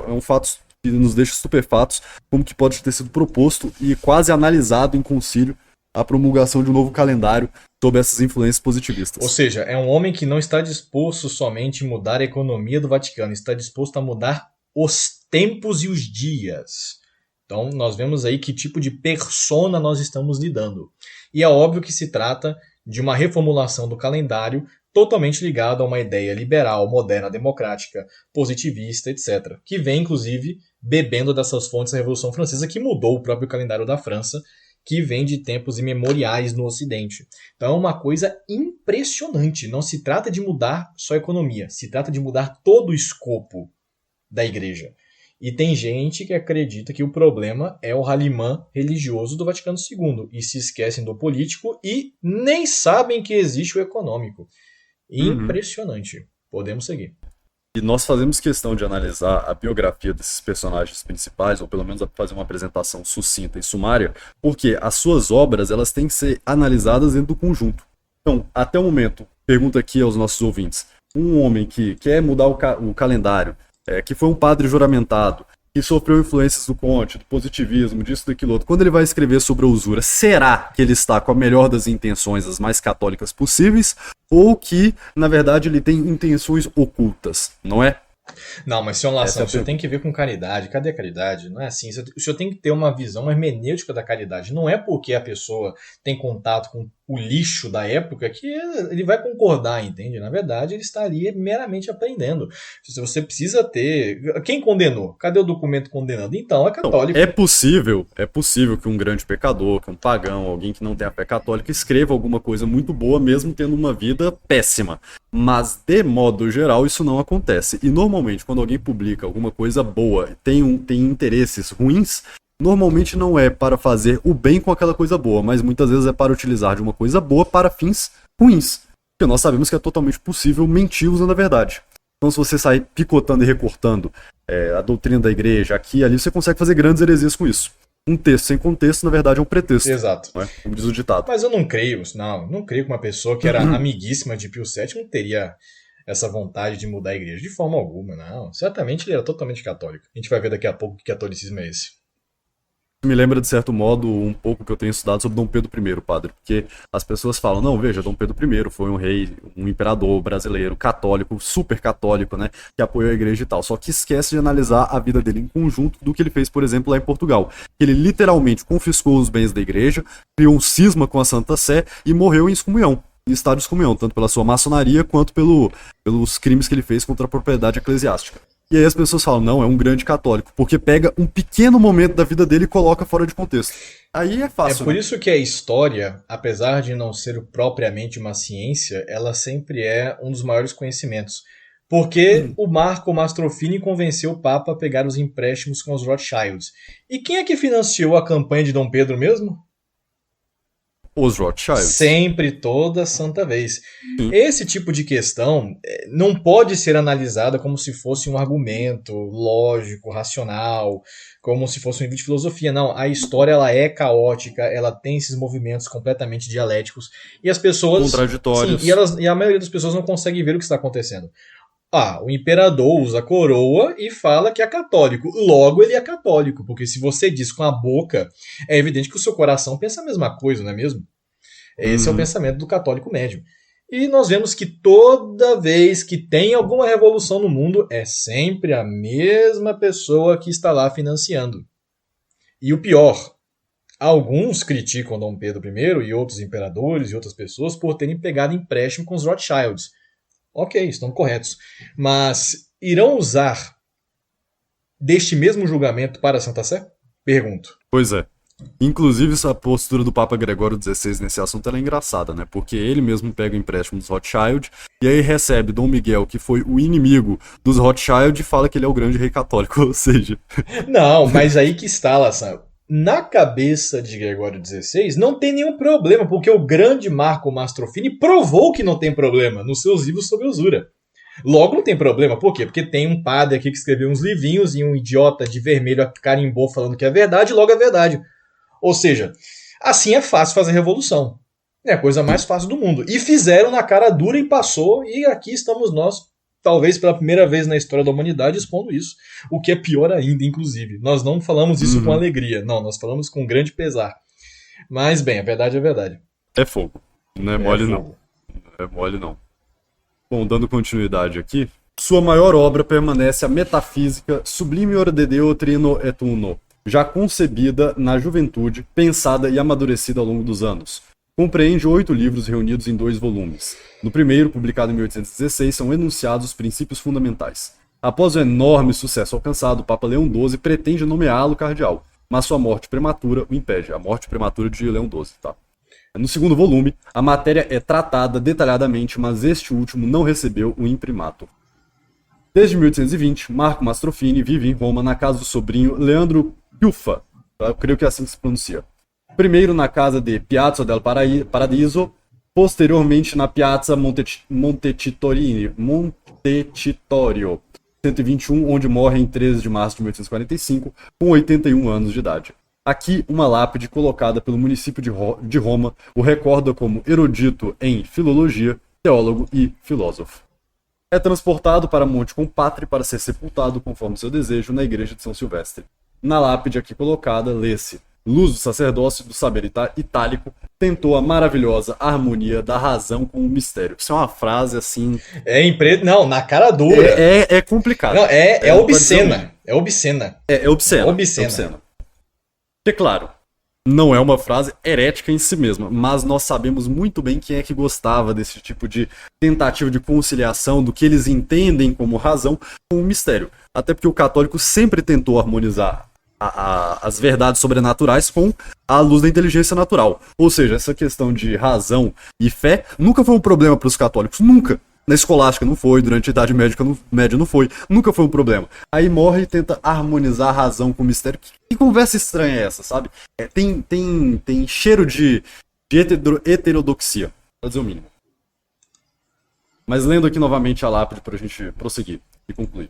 um fato que nos deixa estupefatos, como que pode ter sido proposto e quase analisado em concílio a promulgação de um novo calendário sob essas influências positivistas. Ou seja, é um homem que não está disposto somente a mudar a economia do Vaticano, está disposto a mudar os tempos e os dias. Então, nós vemos aí que tipo de persona nós estamos lidando. E é óbvio que se trata de uma reformulação do calendário totalmente ligado a uma ideia liberal, moderna, democrática, positivista, etc. Que vem, inclusive, bebendo dessas fontes da Revolução Francesa, que mudou o próprio calendário da França, que vem de tempos imemoriais no Ocidente. Então é uma coisa impressionante. Não se trata de mudar só a economia, se trata de mudar todo o escopo da igreja. E tem gente que acredita que o problema é o ralimã religioso do Vaticano II, e se esquecem do político e nem sabem que existe o econômico. Impressionante. Podemos seguir. E nós fazemos questão de analisar a biografia desses personagens principais, ou pelo menos fazer uma apresentação sucinta e sumária, porque as suas obras elas têm que ser analisadas dentro do conjunto. Então, até o momento, pergunta aqui aos nossos ouvintes, um homem que quer mudar o calendário, que foi um padre juramentado, que sofreu influências do Conte, do positivismo, disso, daquilo outro, quando ele vai escrever sobre a usura, será que ele está com a melhor das intenções, as mais católicas possíveis, ou que, na verdade, ele tem intenções ocultas, não é? Não, mas senhor Lação, o senhor tem que ver com caridade. Cadê a caridade? Não é assim. O senhor tem que ter uma visão hermenêutica da caridade. Não é porque a pessoa tem contato com o lixo da época que ele vai concordar, entende? Na verdade, ele está ali meramente aprendendo. Se você precisa ter... Quem condenou? Cadê o documento condenando? Então, é católico. É possível que um grande pecador, que um pagão, alguém que não tem a fé católica, escreva alguma coisa muito boa, mesmo tendo uma vida péssima. Mas, de modo geral, isso não acontece. E, normalmente, quando alguém publica alguma coisa boa e tem interesses ruins, normalmente não é para fazer o bem com aquela coisa boa, mas muitas vezes é para utilizar de uma coisa boa para fins ruins. Porque nós sabemos que é totalmente possível mentir usando a verdade. Então, se você sair picotando e recortando a doutrina da igreja aqui e ali, você consegue fazer grandes heresias com isso. Um texto sem contexto, na verdade, é um pretexto. Exato. Não é? Como diz o ditado. Mas eu não creio que uma pessoa que era amiguíssima de Pio VII teria essa vontade de mudar a igreja. De forma alguma, não. Certamente ele era totalmente católico. A gente vai ver daqui a pouco que catolicismo é esse. Me lembra, de certo modo, um pouco que eu tenho estudado sobre Dom Pedro I, padre. Porque as pessoas falam, não, veja, Dom Pedro I foi um rei, um imperador brasileiro, católico, super católico, né? Que apoiou a igreja e tal. Só que esquece de analisar a vida dele em conjunto do que ele fez, por exemplo, lá em Portugal. Ele literalmente confiscou os bens da igreja, criou um cisma com a Santa Sé e morreu em excomunhão. Em estado de excomunhão, tanto pela sua maçonaria quanto pelos crimes que ele fez contra a propriedade eclesiástica. E aí as pessoas falam, não, é um grande católico, porque pega um pequeno momento da vida dele e coloca fora de contexto. Aí é fácil. É por isso que a história, apesar de não ser propriamente uma ciência, ela sempre é um dos maiores conhecimentos. Porque o Marco Mastrofini convenceu o Papa a pegar os empréstimos com os Rothschilds. E quem é que financiou a campanha de Dom Pedro mesmo? Os Rothschilds. Sempre, toda santa vez. Esse tipo de questão não pode ser analisada como se fosse um argumento lógico, racional, como se fosse um livro de filosofia. Não, a história ela é caótica, ela tem esses movimentos completamente dialéticos e as pessoas... Contraditórios. Sim, e a maioria das pessoas não consegue ver o que está acontecendo. O imperador usa a coroa e fala que é católico. Logo, ele é católico, porque se você diz com a boca, é evidente que o seu coração pensa a mesma coisa, não é mesmo? Esse é o pensamento do católico médio. E nós vemos que toda vez que tem alguma revolução no mundo, é sempre a mesma pessoa que está lá financiando. E o pior, alguns criticam Dom Pedro I e outros imperadores e outras pessoas por terem pegado empréstimo com os Rothschilds. Ok, estão corretos. Mas irão usar deste mesmo julgamento para a Santa Sé? Pergunto. Pois é. Inclusive, essa postura do Papa Gregório XVI nesse assunto é engraçada, né? Porque ele mesmo pega o empréstimo dos Rothschild e aí recebe Dom Miguel, que foi o inimigo dos Rothschild, e fala que ele é o grande rei católico, ou seja... Não, mas aí que está, Lação. na cabeça de Gregório XVI, não tem nenhum problema, porque o grande Marco Mastrofini provou que não tem problema nos seus livros sobre usura. Logo não tem problema, por quê? Porque tem um padre aqui que escreveu uns livrinhos e um idiota de vermelho carimbou falando que é verdade, logo é verdade. Ou seja, assim é fácil fazer revolução. É a coisa mais fácil do mundo. E fizeram na cara dura e passou, e aqui estamos nós, talvez pela primeira vez na história da humanidade, expondo isso. O que é pior ainda, inclusive. Nós não falamos isso com alegria, não, nós falamos com grande pesar. Mas, bem, a verdade é a verdade. É fogo. Não é mole, fogo. não. É mole, não. Bom, dando continuidade aqui, sua maior obra permanece a Metafísica Sublimior de Deo Trino et Uno, já concebida na juventude, pensada e amadurecida ao longo dos anos. Compreende 8 livros reunidos em 2 volumes. No primeiro, publicado em 1816, são enunciados os princípios fundamentais. Após o enorme sucesso alcançado, o Papa Leão XII pretende nomeá-lo cardeal, mas sua morte prematura o impede. A morte prematura de Leão XII, tá? No segundo volume, a matéria é tratada detalhadamente, mas este último não recebeu o imprimato. Desde 1820, Marco Mastrofini vive em Roma na casa do sobrinho Leandro Piuffa, eu creio que é assim que se pronuncia. Primeiro na casa de Piazza del Paradiso, posteriormente na Piazza Montecitorio, 121, onde morre em 13 de março de 1845, com 81 anos de idade. Aqui, uma lápide colocada pelo município de Roma o recorda como erudito em filologia, teólogo e filósofo. É transportado para Monte Compatre para ser sepultado, conforme seu desejo, na igreja de São Silvestre. Na lápide aqui colocada, lê-se: luz do sacerdócio do saber itálico tentou a maravilhosa harmonia da razão com o mistério. Isso é uma frase assim... Não, na cara dura. É complicado. Não, é obscena. É obscena. É obscena. Porque, claro, não é uma frase herética em si mesma, mas nós sabemos muito bem quem é que gostava desse tipo de tentativa de conciliação do que eles entendem como razão com o mistério. Até porque o católico sempre tentou harmonizar as verdades sobrenaturais com a luz da inteligência natural. Ou seja, essa questão de razão e fé nunca foi um problema para os católicos, nunca. Na escolástica não foi, durante a Idade Média não foi, nunca foi um problema. Aí morre e tenta harmonizar a razão com o mistério. Que conversa estranha é essa, sabe? Tem cheiro de heterodoxia, pra dizer o mínimo. Mas lendo aqui novamente a lápide pra gente prosseguir e concluir.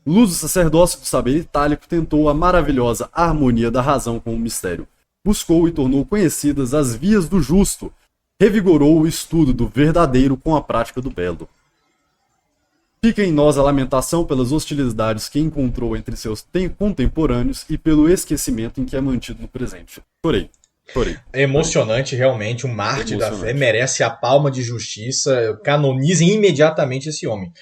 Luz do sacerdócio do saber itálico tentou a maravilhosa harmonia da razão com o mistério. Buscou e tornou conhecidas as vias do justo. Revigorou o estudo do verdadeiro com a prática do belo. Fica em nós a lamentação pelas hostilidades que encontrou entre seus contemporâneos e pelo esquecimento em que é mantido no presente. Chorei. É emocionante, realmente. Um mártir da fé merece a palma de justiça. Canonizem imediatamente esse homem.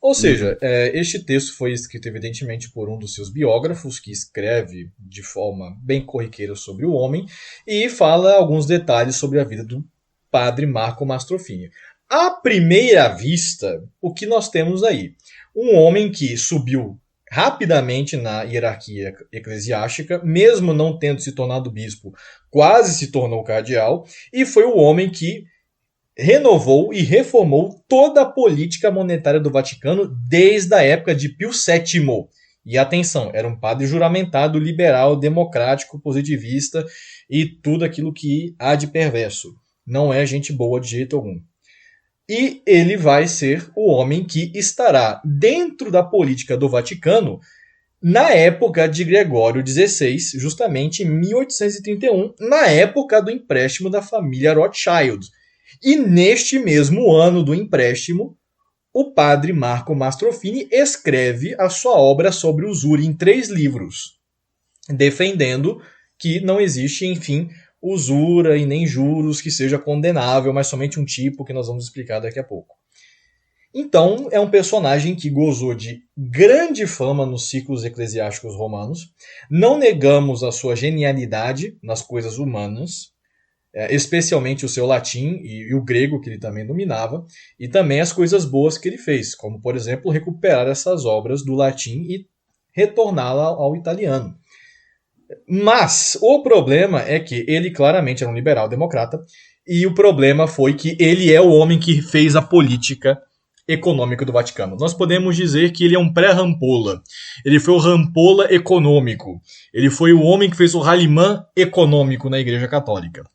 Ou seja, este texto foi escrito evidentemente por um dos seus biógrafos, que escreve de forma bem corriqueira sobre o homem e fala alguns detalhes sobre a vida do padre Marco Mastrofini. À primeira vista, o que nós temos aí? Um homem que subiu rapidamente na hierarquia eclesiástica, mesmo não tendo se tornado bispo, quase se tornou cardeal, e foi o homem que renovou e reformou toda a política monetária do Vaticano desde a época de Pio VII. E atenção, era um padre juramentado, liberal, democrático, positivista e tudo aquilo que há de perverso. Não é gente boa de jeito algum. E ele vai ser o homem que estará dentro da política do Vaticano na época de Gregório XVI, justamente em 1831, na época do empréstimo da família Rothschild. E neste mesmo ano do empréstimo, o padre Marco Mastrofini escreve a sua obra sobre usura em 3 livros, defendendo que não existe, enfim, usura e nem juros que seja condenável, mas somente um tipo que nós vamos explicar daqui a pouco. Então, é um personagem que gozou de grande fama nos ciclos eclesiásticos romanos. Não negamos a sua genialidade nas coisas humanas, especialmente o seu latim e o grego, que ele também dominava, e também as coisas boas que ele fez, como, por exemplo, recuperar essas obras do latim e retorná-la ao italiano. Mas o problema é que ele claramente era um liberal democrata, e o problema foi que ele é o homem que fez a política econômico do Vaticano. Nós podemos dizer que ele é um pré-rampola. Ele foi o rampola econômico. Ele foi o homem que fez o ralimã econômico na Igreja Católica.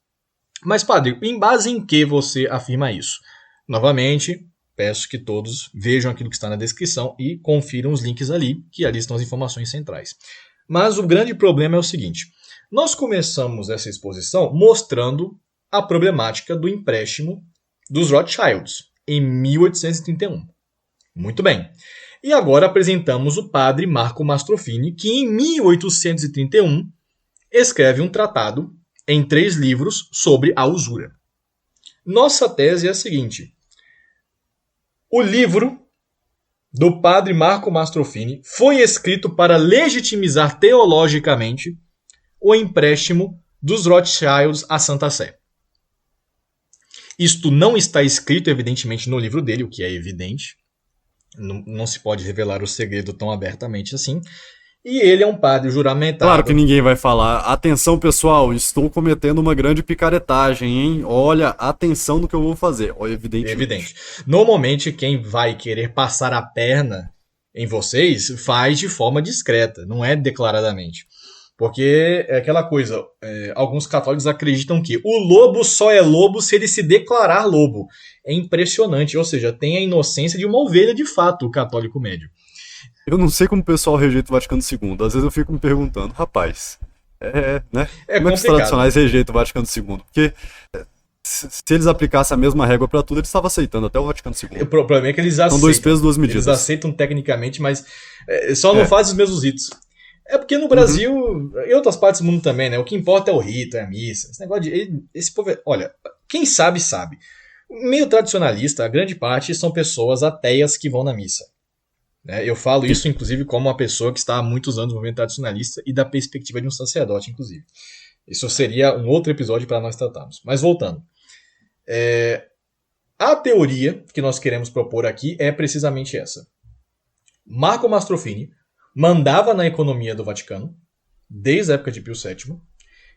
Mas, padre, em base em que você afirma isso? Novamente, peço que todos vejam aquilo que está na descrição e confiram os links ali, que ali estão as informações centrais. Mas o grande problema é o seguinte. Nós começamos essa exposição mostrando a problemática do empréstimo dos Rothschilds, em 1831. Muito bem. E agora apresentamos o padre Marco Mastrofini, que em 1831 escreve um tratado em 3 livros sobre a usura. Nossa tese é a seguinte. O livro do padre Marco Mastrofini foi escrito para legitimizar teologicamente o empréstimo dos Rothschilds à Santa Sé. Isto não está escrito, evidentemente, no livro dele, o que é evidente. Não se pode revelar o segredo tão abertamente assim. E ele é um padre juramentado. Claro que ninguém vai falar. Atenção, pessoal, estou cometendo uma grande picaretagem, hein? Olha, atenção no que eu vou fazer. Evidente. Normalmente, quem vai querer passar a perna em vocês faz de forma discreta, não é declaradamente. Porque é aquela coisa, alguns católicos acreditam que o lobo só é lobo se ele se declarar lobo. É impressionante, ou seja, tem a inocência de uma ovelha de fato, o católico médio. Eu não sei como o pessoal rejeita o Vaticano II. Às vezes eu fico me perguntando, rapaz, né? Como é que os tradicionais rejeitam o Vaticano II? Porque se eles aplicassem a mesma régua para tudo, eles estavam aceitando até o Vaticano II. O problema é que eles aceitam. São 2 pesos, 2 medidas. Eles aceitam tecnicamente, mas só não fazem os mesmos ritos. É porque no Brasil, e outras partes do mundo também, né? O que importa é o rito, é a missa. Esse negócio de... Esse povo... Olha, quem sabe, sabe. Meio tradicionalista, a grande parte são pessoas ateias que vão na missa. Eu falo isso, inclusive, como uma pessoa que está há muitos anos no movimento tradicionalista e da perspectiva de um sacerdote, inclusive. Isso seria um outro episódio para nós tratarmos. Mas voltando. A teoria que nós queremos propor aqui é precisamente essa. Marco Mastrofini mandava na economia do Vaticano, desde a época de Pio VII,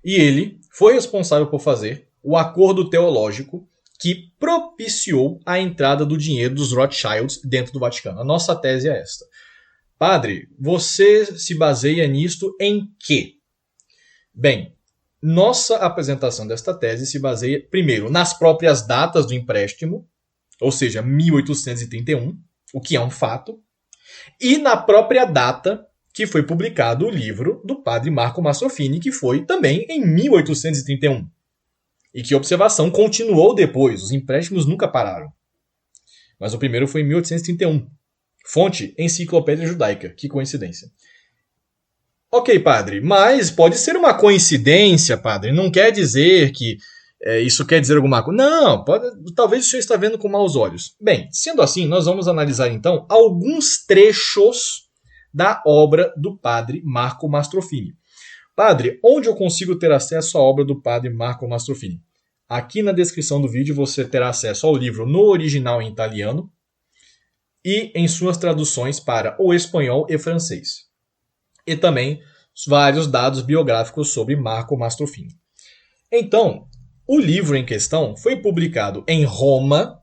e ele foi responsável por fazer o acordo teológico que propiciou a entrada do dinheiro dos Rothschilds dentro do Vaticano. A nossa tese é esta. Padre, você se baseia nisto em quê? Bem, nossa apresentação desta tese se baseia, primeiro, nas próprias datas do empréstimo, ou seja, 1831, o que é um fato, e na própria data que foi publicado o livro do padre Marco Mastrofini, que foi também em 1831. E que a observação continuou depois, os empréstimos nunca pararam. Mas o primeiro foi em 1831. Fonte, Enciclopédia Judaica. Que coincidência. Ok, padre, mas pode ser uma coincidência, padre. Não quer dizer que isso quer dizer alguma coisa. Não, talvez o senhor está vendo com maus olhos. Bem, sendo assim, nós vamos analisar então alguns trechos da obra do padre Marco Mastrofini. Padre, onde eu consigo ter acesso à obra do padre Marco Mastrofini? Aqui na descrição do vídeo você terá acesso ao livro no original em italiano e em suas traduções para o espanhol e francês. E também vários dados biográficos sobre Marco Mastrofini. Então, o livro em questão foi publicado em Roma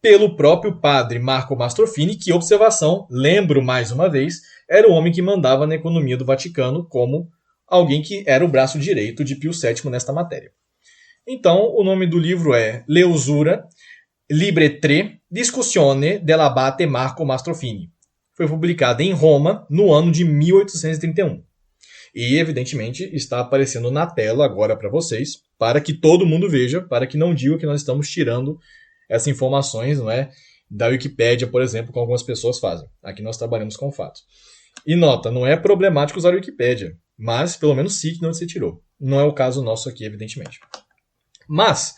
pelo próprio padre Marco Mastrofini, que, observação, lembro mais uma vez, era o homem que mandava na economia do Vaticano como alguém que era o braço direito de Pio VII nesta matéria. Então, o nome do livro é Le Usura, Libre 3, Discussione dell'Abate Marco Mastrofini. Foi publicado em Roma no ano de 1831. E, evidentemente, está aparecendo na tela agora para vocês, para que todo mundo veja, para que não diga que nós estamos tirando essas informações, não é, da Wikipédia, por exemplo, como algumas pessoas fazem. Aqui nós trabalhamos com fatos. E nota, não é problemático usar a Wikipédia, mas pelo menos cite de onde você tirou. Não é o caso nosso aqui, evidentemente. Mas,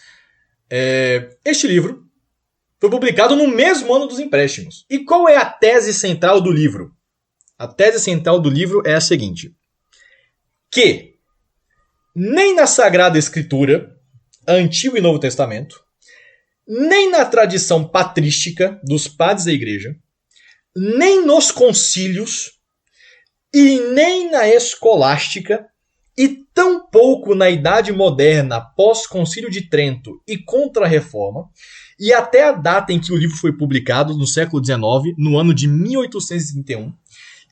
este livro foi publicado no mesmo ano dos empréstimos. E qual é a tese central do livro? A tese central do livro é a seguinte: que nem na Sagrada Escritura, Antigo e Novo Testamento, nem na tradição patrística dos padres da igreja, nem nos concílios e nem na escolástica e tampouco na Idade Moderna, pós-Concílio de Trento e Contra-Reforma, e até a data em que o livro foi publicado, no século XIX, no ano de 1831,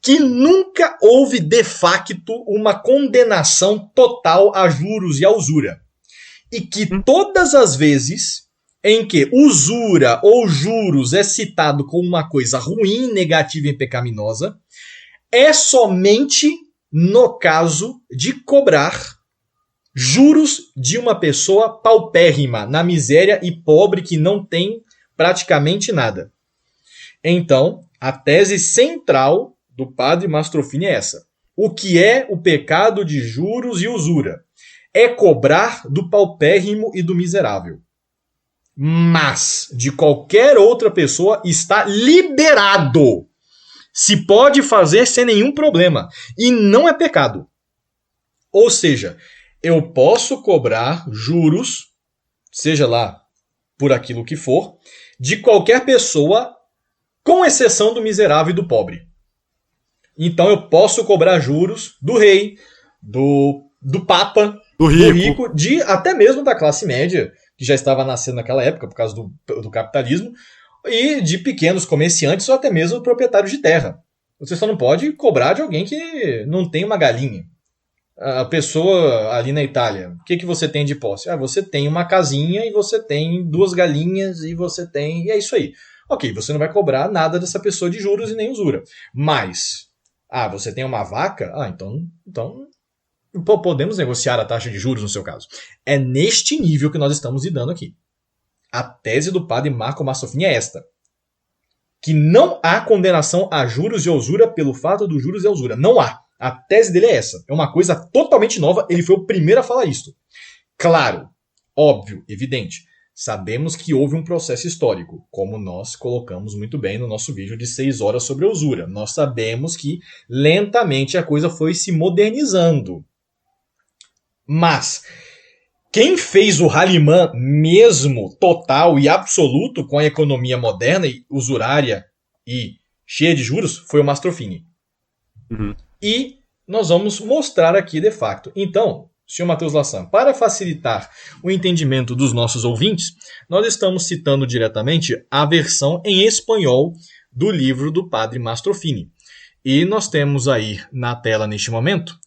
que nunca houve de facto uma condenação total a juros e a usura. E que todas as vezes em que usura ou juros é citado como uma coisa ruim, negativa e pecaminosa, é somente no caso de cobrar juros de uma pessoa paupérrima, na miséria e pobre que não tem praticamente nada. Então, a tese central do padre Mastrofini é essa. O que é o pecado de juros e usura? É cobrar do paupérrimo e do miserável. Mas, de qualquer outra pessoa, está liberado. Se pode fazer sem nenhum problema. E não é pecado. Ou seja, eu posso cobrar juros, seja lá por aquilo que for, de qualquer pessoa, com exceção do miserável e do pobre. Então eu posso cobrar juros do rei, do papa, do rico, até mesmo da classe média, que já estava nascendo naquela época por causa do capitalismo, e de pequenos comerciantes ou até mesmo proprietários de terra. Você só não pode cobrar de alguém que não tem uma galinha. A pessoa ali na Itália, o que você tem de posse? Você tem uma casinha e você tem 2 galinhas e você tem... E é isso aí. Ok, você não vai cobrar nada dessa pessoa de juros e nem usura. Mas, você tem uma vaca? Então podemos negociar a taxa de juros no seu caso. É neste nível que nós estamos lidando aqui. A tese do padre Marco Mastrofini é esta. Que não há condenação a juros e usura pelo fato dos juros e a usura. Não há. A tese dele é essa. É uma coisa totalmente nova. Ele foi o primeiro a falar isto. Claro, óbvio, evidente. Sabemos que houve um processo histórico, como nós colocamos muito bem no nosso vídeo de 6 horas sobre a usura. Nós sabemos que lentamente a coisa foi se modernizando. Mas quem fez o Halimã mesmo, total e absoluto, com a economia moderna e usurária e cheia de juros, foi o Mastrofini. Uhum. E nós vamos mostrar aqui de facto. Então, senhor Matheus Lassan, para facilitar o entendimento dos nossos ouvintes, nós estamos citando diretamente a versão em espanhol do livro do padre Mastrofini. E nós temos aí na tela neste momento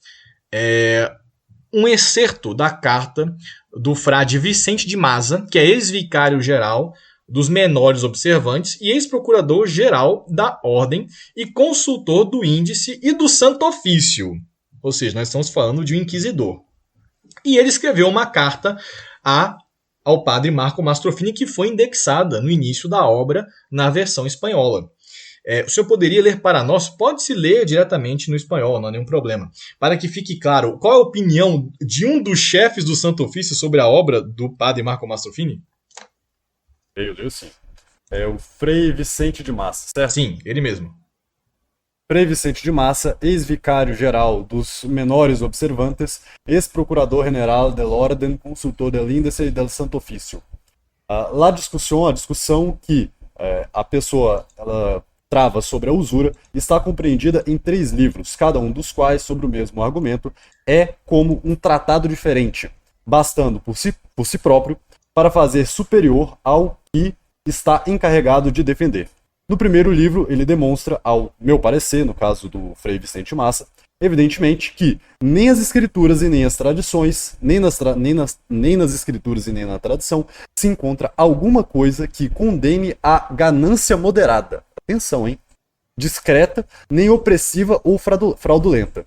um excerto da carta do frade Vicente de Maza, que é ex-vicário-geral dos menores observantes e ex-procurador-geral da Ordem e consultor do Índice e do Santo Ofício. Ou seja, nós estamos falando de um inquisidor. E ele escreveu uma carta ao padre Marco Mastrofini, que foi indexada no início da obra na versão espanhola. O senhor poderia ler para nós? Pode-se ler diretamente no espanhol, não há nenhum problema. Para que fique claro, qual é a opinião de um dos chefes do Santo Ofício sobre a obra do padre Marco Mastrofini? Eu leio sim. É o Frei Vicente de Massa, certo? Sim, ele mesmo. Frei Vicente de Massa, ex-vicário-geral dos menores observantes, ex-procurador-general del Orden, consultor del Índice e del Santo Ofício. A discussão que a pessoa ela trava sobre a usura está compreendida em 3 livros, cada um dos quais, sobre o mesmo argumento, é como um tratado diferente, bastando por si próprio para fazer superior ao que está encarregado de defender. No primeiro livro, ele demonstra, ao meu parecer, no caso do Frei Vicente Massa, evidentemente que nem as escrituras e nem as tradições, nem nas escrituras e nem na tradição, se encontra alguma coisa que condene a ganância moderada. Atenção, hein? Discreta, nem opressiva ou fraudulenta.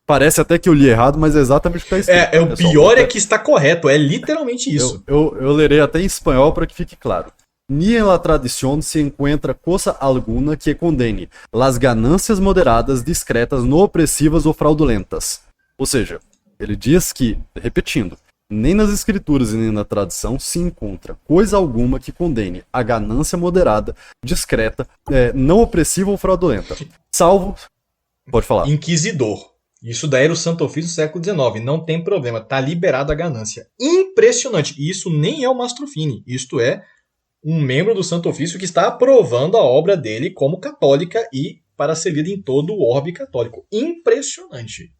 Parece até que eu li errado, mas é exatamente o que está escrito. O pior é que está correto, é literalmente isso. Eu lerei até em espanhol para que fique claro. Ni en la tradición se encuentra cosa alguna que condene las ganancias moderadas, discretas, no opressivas ou fraudulentas. Ou seja, ele diz que, repetindo, nem nas escrituras e nem na tradição se encontra coisa alguma que condene a ganância moderada, discreta, não opressiva ou fraudulenta. Salvo... Pode falar. Inquisidor. Isso daí era o Santo Ofício do século XIX. Não tem problema, tá liberada a ganância. Impressionante. E isso nem é o Mastrofini. Isto é um membro do Santo Ofício que está aprovando a obra dele como católica e para ser lida em todo o orbe católico. Impressionante.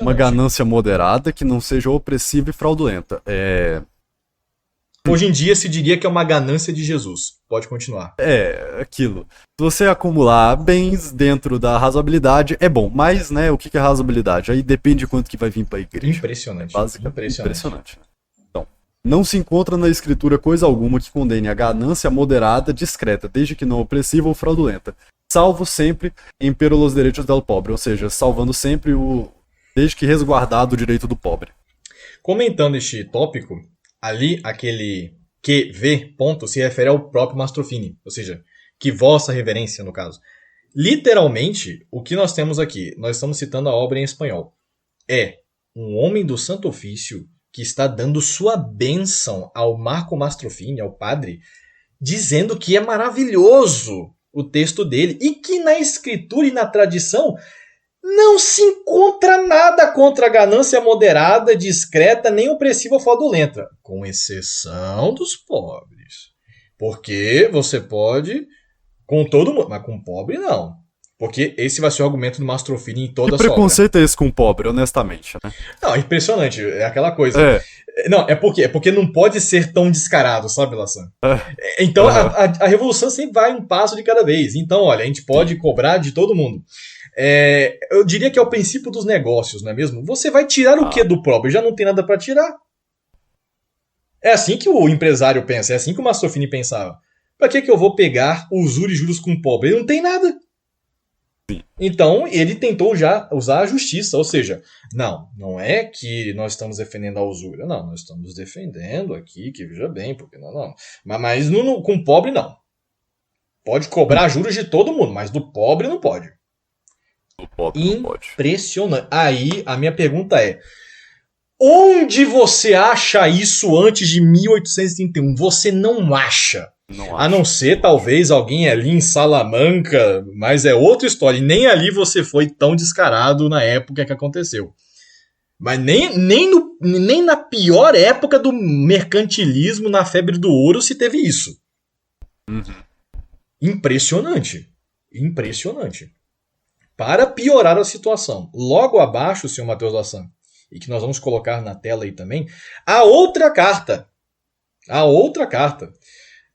Uma ganância moderada que não seja opressiva e fraudulenta. Hoje em dia se diria que é uma ganância de Jesus. Pode continuar. Aquilo. Se você acumular bens dentro da razoabilidade, é bom. Mas, né, o que é razoabilidade? Aí depende de quanto que vai vir para a igreja. Impressionante. Basicamente, impressionante. Então, não se encontra na escritura coisa alguma que condene a ganância moderada, discreta, desde que não opressiva ou fraudulenta. Salvo sempre em pero los derechos del pobre. Ou seja, salvando sempre desde que resguardado o direito do pobre. Comentando este tópico, ali, aquele QV ponto se refere ao próprio Mastrofini, ou seja, que vossa reverência, no caso. Literalmente, o que nós temos aqui, nós estamos citando a obra em espanhol, é um homem do Santo Ofício que está dando sua bênção ao Marco Mastrofini, ao padre, dizendo que é maravilhoso o texto dele e que na escritura e na tradição não se encontra nada contra a ganância moderada, discreta, nem opressiva ou fraudulenta, com exceção dos pobres. Porque você pode com todo mundo, mas com pobre não. Porque esse vai ser o argumento do Mastrofini em toda a sua obra. Que preconceito é esse com pobre, honestamente, né? Não, é impressionante, é aquela coisa. Não, é porque não pode ser tão descarado, sabe, Lassan? Então, a revolução sempre vai um passo de cada vez. Então, olha, a gente pode cobrar de todo mundo. Eu diria que é o princípio dos negócios, não é mesmo? Você vai tirar o que do pobre? Já não tem nada para tirar. É assim que o empresário pensa, é assim que o Mastrofini pensava. Para que eu vou pegar usura e juros com o pobre? Ele não tem nada. Então, ele tentou já usar a justiça, ou seja, não é que nós estamos defendendo a usura, não, nós estamos defendendo aqui, que veja bem, porque não. Mas com o pobre, não. Pode cobrar juros de todo mundo, mas do pobre não pode. Do pobre não pode. Impressionante. Aí, a minha pergunta é, onde você acha isso antes de 1831? Você não acha. A não ser, talvez, alguém ali em Salamanca, mas é outra história. E nem ali você foi tão descarado na época que aconteceu. Mas nem na pior época do mercantilismo, na febre do ouro, se teve isso. Impressionante. Para piorar a situação, logo abaixo, senhor Matheus Lassan, e que nós vamos colocar na tela aí também, a outra carta,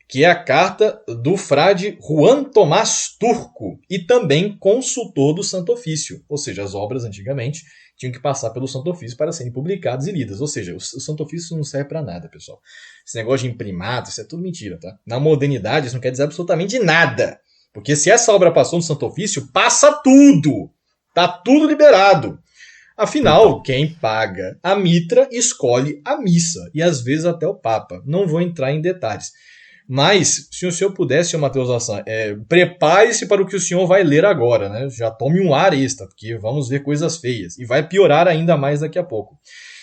que é a carta do frade Juan Tomás Turco, e também consultor do Santo Ofício. Ou seja, as obras antigamente tinham que passar pelo Santo Ofício para serem publicadas e lidas. Ou seja, o Santo Ofício não serve para nada, pessoal. Esse negócio de imprimado, isso é tudo mentira, tá? Na modernidade, isso não quer dizer absolutamente nada. Porque se essa obra passou no Santo Ofício, passa tudo. Tá tudo liberado. Afinal, quem paga a mitra escolhe a missa. E às vezes até o Papa. Não vou entrar em detalhes. Mas, se o senhor pudesse, senhor Matheus Lassan, prepare-se para o que o senhor vai ler agora, né? Já tome um ar extra, porque vamos ver coisas feias. E vai piorar ainda mais daqui a pouco.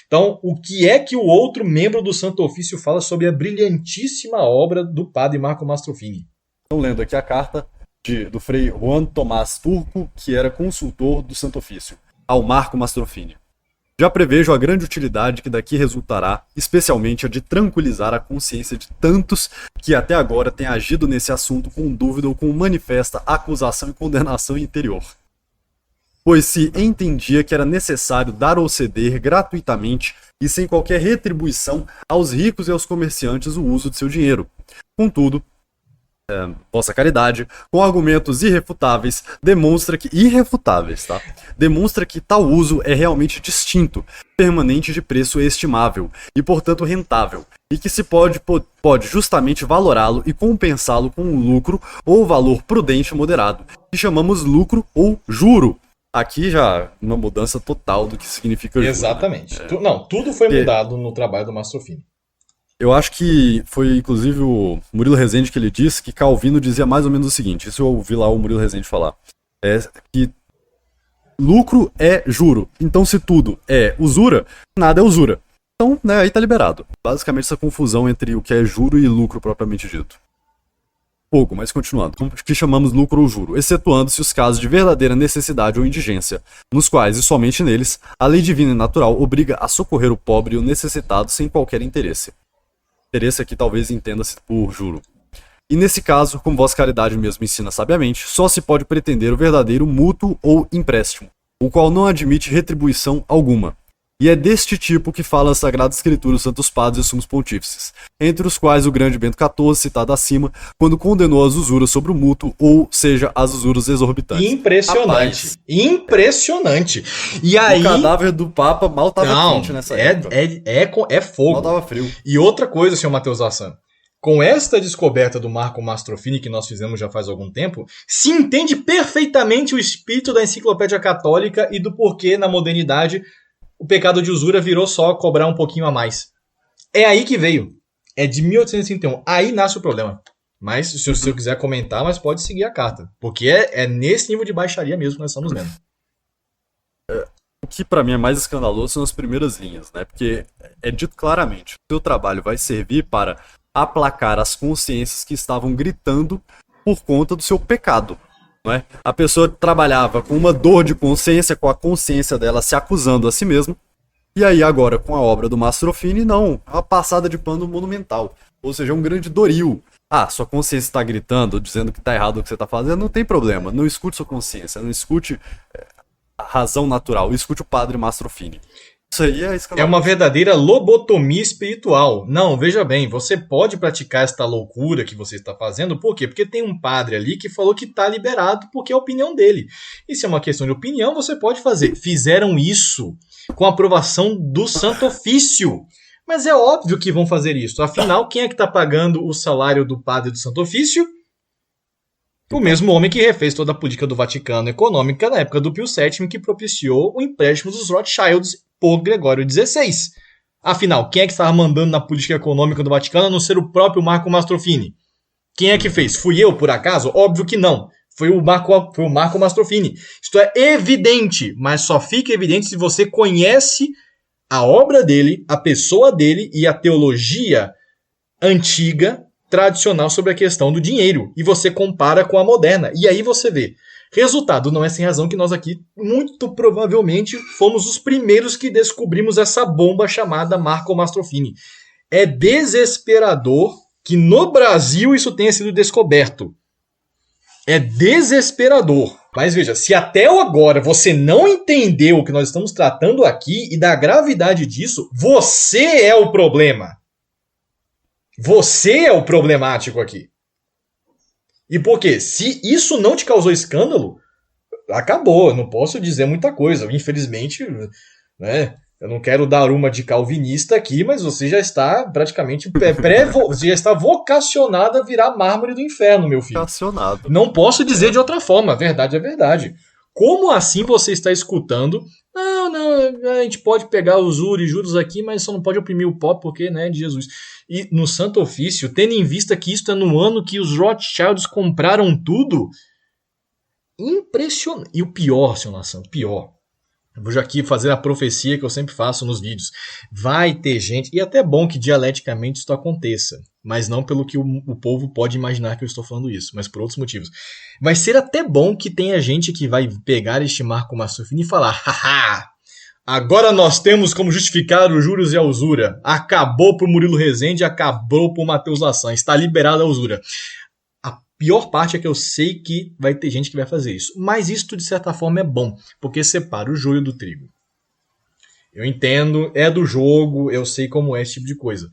Então, o que é que o outro membro do Santo Ofício fala sobre a brilhantíssima obra do padre Marco Mastrofini? Estou lendo aqui a carta do frei Juan Tomás Turco, que era consultor do Santo Ofício, ao Marco Mastrofini. Já prevejo a grande utilidade que daqui resultará, especialmente a de tranquilizar a consciência de tantos que até agora têm agido nesse assunto com dúvida ou com manifesta acusação e condenação interior. Pois se entendia que era necessário dar ou ceder gratuitamente e sem qualquer retribuição aos ricos e aos comerciantes o uso de seu dinheiro. Contudo, vossa caridade, com argumentos irrefutáveis, demonstra que tal uso é realmente distinto, permanente de preço estimável e, portanto, rentável, e que se pode justamente valorá-lo e compensá-lo com um lucro ou valor prudente e moderado, que chamamos lucro ou juro. Aqui já uma mudança total do que significa juro. Exatamente. Né? Tudo foi mudado no trabalho do Mastrofini. Eu acho que foi, inclusive, o Murilo Rezende que ele disse que Calvino dizia mais ou menos o seguinte, isso eu ouvi lá o Murilo Rezende falar, que lucro é juro, então se tudo é usura, nada é usura. Então, né, aí tá liberado. Basicamente essa confusão entre o que é juro e lucro propriamente dito. Pouco, mas continuando, o que chamamos lucro ou juro, excetuando-se os casos de verdadeira necessidade ou indigência, nos quais, e somente neles, a lei divina e natural obriga a socorrer o pobre e o necessitado sem qualquer interesse. Interesse aqui talvez entenda-se por juro. E nesse caso, como Vossa Caridade mesmo ensina sabiamente, só se pode pretender o verdadeiro mútuo ou empréstimo, o qual não admite retribuição alguma. E é deste tipo que fala a Sagrada Escritura os Santos Padres e Sumos Pontífices, entre os quais o grande Bento XIV, citado acima, quando condenou as usuras sobre o mútuo, ou seja, as usuras exorbitantes. Impressionante. Rapaz, impressionante. E aí... O cadáver do Papa mal estava quente nessa época. É fogo. Mal estava frio. E outra coisa, senhor Matheus Assan, com esta descoberta do Marco Mastrofini que nós fizemos já faz algum tempo, se entende perfeitamente o espírito da Enciclopédia Católica e do porquê, na modernidade, o pecado de usura virou só cobrar um pouquinho a mais. É aí que veio. É de 1831. Aí nasce o problema. Mas, se o senhor quiser comentar, mas pode seguir a carta. Porque é nesse nível de baixaria mesmo que nós estamos vendo. O que pra mim é mais escandaloso são as primeiras linhas, né? Porque é dito claramente, o seu trabalho vai servir para aplacar as consciências que estavam gritando por conta do seu pecado. Não é? A pessoa trabalhava com uma dor de consciência, com a consciência dela se acusando a si mesma, e aí agora com a obra do Mastrofini, não, é uma passada de pano monumental, ou seja, é um grande doril. Ah, sua consciência está gritando, dizendo que está errado o que você está fazendo, não tem problema, não escute sua consciência, não escute a razão natural, escute o padre Mastrofini. Isso aí é uma verdadeira lobotomia espiritual. Não, veja bem, você pode praticar esta loucura que você está fazendo, por quê? Porque tem um padre ali que falou que está liberado porque é a opinião dele. E se é uma questão de opinião, você pode fazer. Fizeram isso com a aprovação do Santo Ofício. Mas é óbvio que vão fazer isso. Afinal, quem é que está pagando o salário do padre do Santo Ofício? O mesmo homem que refez toda a política do Vaticano econômica na época do Pio VII, que propiciou o empréstimo dos Rothschilds por Gregório XVI. Afinal, quem é que estava mandando na política econômica do Vaticano a não ser o próprio Marco Mastrofini? Quem é que fez? Fui eu, por acaso? Óbvio que não. Foi o Marco Mastrofini. Isto é evidente, mas só fica evidente se você conhece a obra dele, a pessoa dele e a teologia antiga, tradicional sobre a questão do dinheiro. E você compara com a moderna. E aí você vê. Resultado, não é sem razão que nós aqui, muito provavelmente, fomos os primeiros que descobrimos essa bomba chamada Marco Mastrofini. É desesperador que no Brasil isso tenha sido descoberto. É desesperador. Mas veja, se até agora você não entendeu o que nós estamos tratando aqui e da gravidade disso, você é o problema. Você é o problemático aqui. E por quê? Se isso não te causou escândalo, acabou. Eu não posso dizer muita coisa. Infelizmente, né, eu não quero dar uma de calvinista aqui, mas você já está praticamente você já está vocacionado a virar mármore do inferno, meu filho. Vocacionado. Não posso dizer de outra forma. A verdade é verdade. Como assim você está escutando? Não, a gente pode pegar os juros aqui, mas só não pode oprimir o pobre porque, né, de Jesus. E no Santo Ofício, tendo em vista que isto é no ano que os Rothschilds compraram tudo, impressionante. E o pior, senhor Nação, o pior. Eu vou já aqui fazer a profecia que eu sempre faço nos vídeos. Vai ter gente, e até é bom que dialeticamente isso aconteça, mas não pelo que o povo pode imaginar que eu estou falando isso, mas por outros motivos. Vai ser até bom que tenha gente que vai pegar este Marco Mastrofini e falar: haha, agora nós temos como justificar os juros e a usura. Acabou por Murilo Rezende, acabou por Matheus Lassan, está liberada a usura. A pior parte é que eu sei que vai ter gente que vai fazer isso. Mas isso, de certa forma, é bom, porque separa o joio do trigo. Eu entendo, é do jogo, eu sei como é esse tipo de coisa.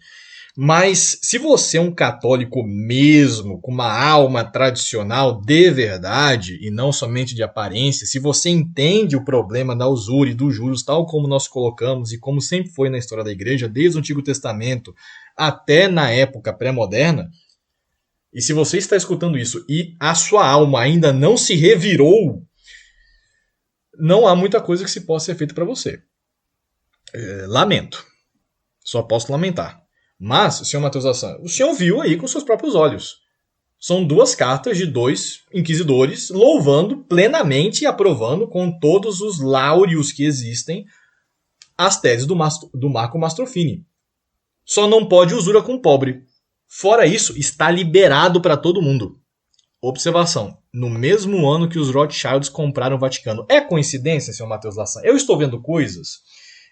Mas se você é um católico mesmo, com uma alma tradicional de verdade, e não somente de aparência, se você entende o problema da usura e dos juros, tal como nós colocamos e como sempre foi na história da igreja, desde o Antigo Testamento até na época pré-moderna, e se você está escutando isso e a sua alma ainda não se revirou, não há muita coisa que se possa ser feita para você. Lamento. Só posso lamentar. Mas, senhor Matheus Assan, o senhor viu aí com seus próprios olhos. São 2 cartas de 2 inquisidores louvando plenamente e aprovando com todos os láureos que existem as teses do Marco Mastrofini. Só não pode usura com pobre. Fora isso, está liberado para todo mundo. Observação. No mesmo ano que os Rothschilds compraram o Vaticano. É coincidência, senhor Matheus Lassan? Eu estou vendo coisas,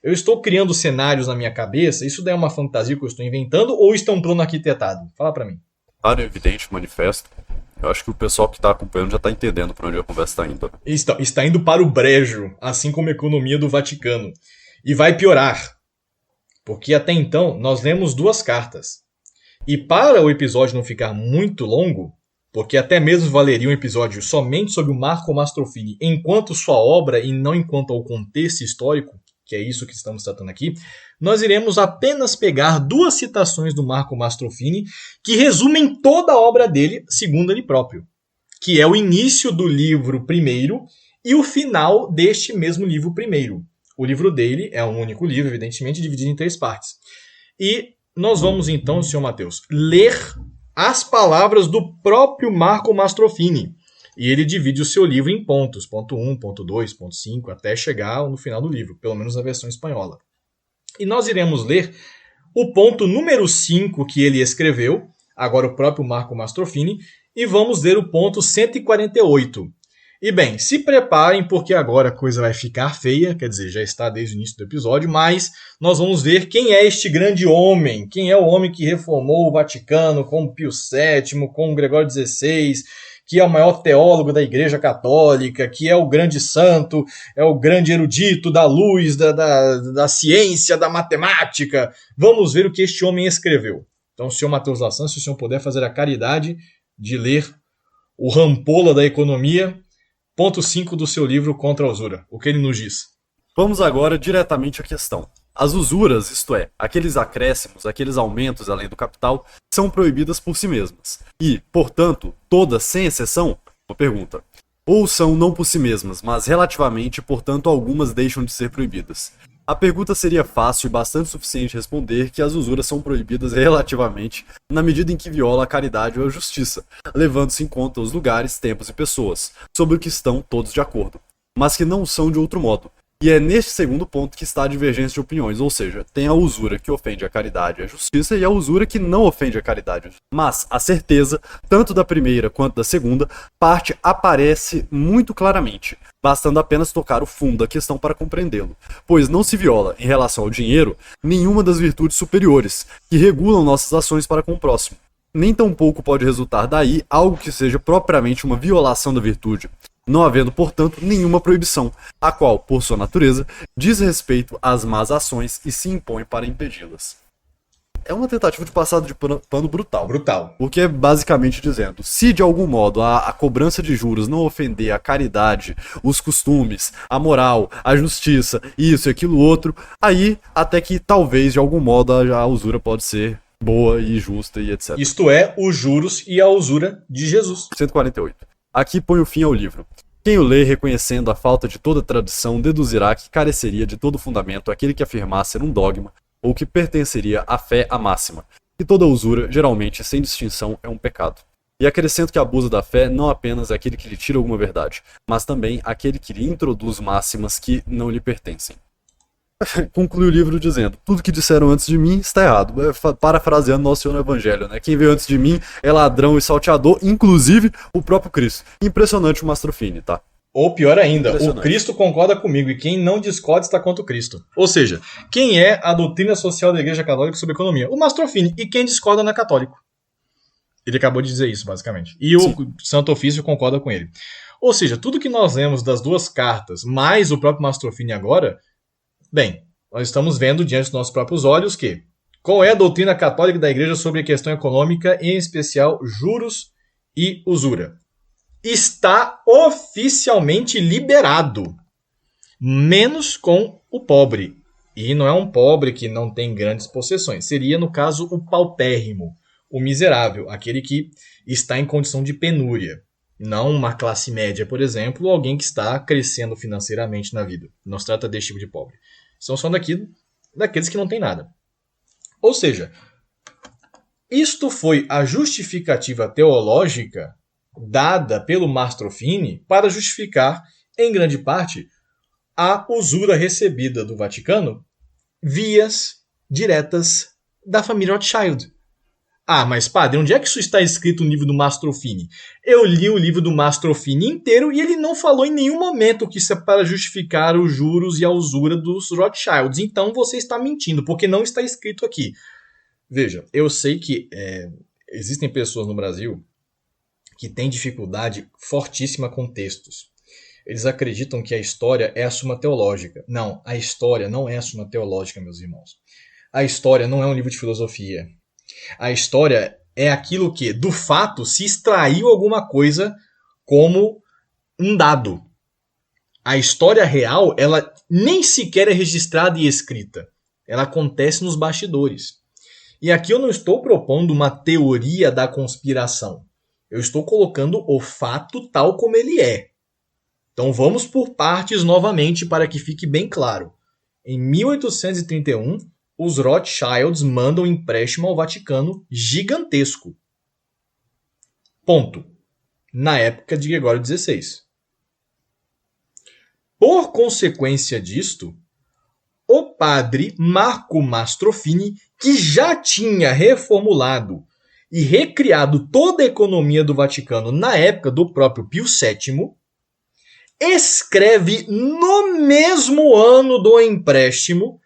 eu estou criando cenários na minha cabeça, isso daí é uma fantasia que eu estou inventando ou está um plano arquitetado? Fala para mim. claro e evidente, manifesto. Eu acho que o pessoal que está acompanhando já está entendendo para onde a conversa está indo. Está indo para o brejo, assim como a economia do Vaticano. E vai piorar, porque até então nós lemos duas cartas. E para o episódio não ficar muito longo, porque até mesmo valeria um episódio somente sobre o Marco Mastrofini enquanto sua obra e não enquanto ao contexto histórico, que é isso que estamos tratando aqui, nós iremos apenas pegar duas citações do Marco Mastrofini que resumem toda a obra dele, segundo ele próprio, que é o início do livro primeiro e o final deste mesmo livro primeiro. O livro dele é um único livro, evidentemente, dividido em 3 partes. E nós vamos então, senhor Mateus, ler as palavras do próprio Marco Mastrofini. E ele divide o seu livro em pontos, ponto 1, ponto 2, ponto 5, até chegar no final do livro, pelo menos na versão espanhola. E nós iremos ler o ponto número 5 que ele escreveu, agora o próprio Marco Mastrofini, e vamos ler o ponto 148. E bem, se preparem porque agora a coisa vai ficar feia, quer dizer, já está desde o início do episódio, mas nós vamos ver quem é este grande homem, quem é o homem que reformou o Vaticano com Pio VII, com Gregório XVI, que é o maior teólogo da Igreja Católica, que é o grande santo, é o grande erudito da luz, da ciência, da matemática. Vamos ver o que este homem escreveu. Então, senhor Matheus Lassan, se o senhor puder fazer a caridade de ler o Rampola da Economia, ponto 5 do seu livro Contra a Usura. O que ele nos diz? Vamos agora diretamente à questão. As usuras, isto é, aqueles acréscimos, aqueles aumentos além do capital, são proibidas por si mesmas. E, portanto, todas, sem exceção, uma pergunta. Ou são não por si mesmas, mas relativamente, portanto, algumas deixam de ser proibidas. A pergunta seria fácil e bastante suficiente responder que as usuras são proibidas relativamente na medida em que viola a caridade ou a justiça, levando-se em conta os lugares, tempos e pessoas, sobre o que estão todos de acordo, mas que não são de outro modo. E é neste segundo ponto que está a divergência de opiniões, ou seja, tem a usura que ofende a caridade e a justiça e a usura que não ofende a caridade. Mas a certeza, tanto da primeira quanto da segunda, parte aparece muito claramente, bastando apenas tocar o fundo da questão para compreendê-lo, pois não se viola, em relação ao dinheiro, nenhuma das virtudes superiores, que regulam nossas ações para com o próximo. Nem tampouco pode resultar daí algo que seja propriamente uma violação da virtude, não havendo, portanto, nenhuma proibição, a qual, por sua natureza, diz respeito às más ações e se impõe para impedi-las. É uma tentativa de passada de pano brutal. Brutal. O que é basicamente dizendo, se de algum modo a cobrança de juros não ofender a caridade, os costumes, a moral, a justiça, isso e aquilo outro, aí até que talvez de algum modo a usura pode ser boa e justa e etc. Isto é, os juros e a usura de Jesus. 148. Aqui põe o fim ao livro. Quem o lê reconhecendo a falta de toda tradição deduzirá que careceria de todo fundamento aquele que afirmasse ser um dogma ou que pertenceria à fé à máxima, que toda usura, geralmente sem distinção, é um pecado. E acrescento que abusa da fé não apenas é aquele que lhe tira alguma verdade, mas também aquele que lhe introduz máximas que não lhe pertencem. Conclui o livro dizendo, tudo que disseram antes de mim está errado, parafraseando Nosso Senhor no Evangelho, né? Quem veio antes de mim é ladrão e salteador, inclusive o próprio Cristo. Impressionante o Mastrofini, tá? Ou pior ainda, o Cristo concorda comigo e quem não discorda está contra o Cristo. Ou seja, quem é a doutrina social da Igreja Católica sobre economia? O Mastrofini. E quem discorda não é católico. Ele acabou de dizer isso, basicamente. E Sim. O Santo Ofício concorda com ele. Ou seja, tudo que nós lemos das duas cartas, mais o próprio Mastrofini agora, bem, nós estamos vendo diante dos nossos próprios olhos que qual é a doutrina católica da Igreja sobre a questão econômica, em especial juros e usura. Está oficialmente liberado, menos com o pobre. E não é um pobre que não tem grandes possessões. Seria, no caso, o paupérrimo, o miserável, aquele que está em condição de penúria. Não uma classe média, por exemplo, ou alguém que está crescendo financeiramente na vida. Não se trata desse tipo de pobre. Estamos falando aqui daqueles que não têm nada. Ou seja, isto foi a justificativa teológica dada pelo Mastrofini para justificar, em grande parte, a usura recebida do Vaticano vias diretas da família Rothschild. Ah, mas padre, onde é que isso está escrito no livro do Mastrofini? Eu li o livro do Mastrofini inteiro e ele não falou em nenhum momento que isso é para justificar os juros e a usura dos Rothschilds. Então você está mentindo, porque não está escrito aqui. Veja, eu sei que Existem pessoas no Brasil que têm dificuldade fortíssima com textos. Eles acreditam que a história é a Suma Teológica. Não, a história não é a Suma Teológica, meus irmãos. A história não é um livro de filosofia. A história é aquilo que, do fato, se extraiu alguma coisa como um dado. A história real, ela nem sequer é registrada e escrita. Ela acontece nos bastidores. E aqui eu não estou propondo uma teoria da conspiração. Eu estou colocando o fato tal como ele é. Então vamos por partes novamente para que fique bem claro. Em 1831, os Rothschilds mandam um empréstimo ao Vaticano gigantesco. Ponto. Na época de Gregório XVI. Por consequência disto, o padre Marco Mastrofini, que já tinha reformulado e recriado toda a economia do Vaticano na época do próprio Pio VII, escreve no mesmo ano do empréstimo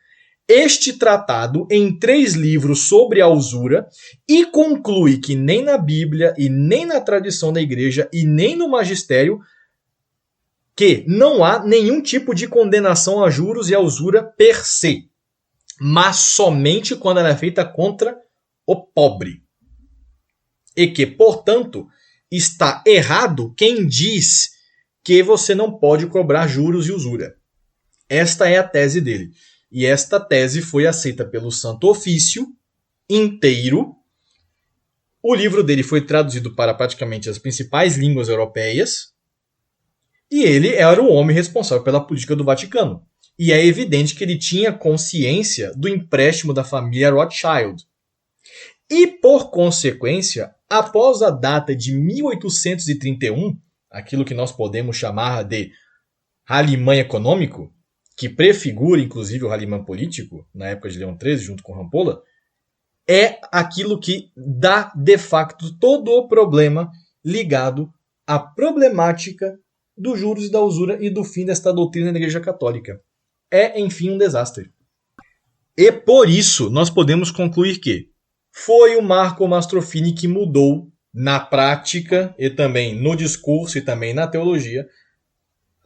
este tratado em 3 livros sobre a usura e conclui que nem na Bíblia e nem na tradição da igreja e nem no magistério que não há nenhum tipo de condenação a juros e a usura per se, mas somente quando ela é feita contra o pobre. E que, portanto, está errado quem diz que você não pode cobrar juros e usura. Esta é a tese dele. E esta tese foi aceita pelo Santo Ofício inteiro. O livro dele foi traduzido para praticamente as principais línguas europeias. E ele era o homem responsável pela política do Vaticano. E é evidente que ele tinha consciência do empréstimo da família Rothschild. E, por consequência, após a data de 1831, aquilo que nós podemos chamar de Halimã econômico, que prefigura inclusive o Halimã político, na época de Leão XIII, junto com Rampolla, é aquilo que dá, de facto, todo o problema ligado à problemática dos juros e da usura e do fim desta doutrina da Igreja Católica. É, enfim, um desastre. E por isso, nós podemos concluir que foi o Marco Mastrofini que mudou na prática e também no discurso e também na teologia,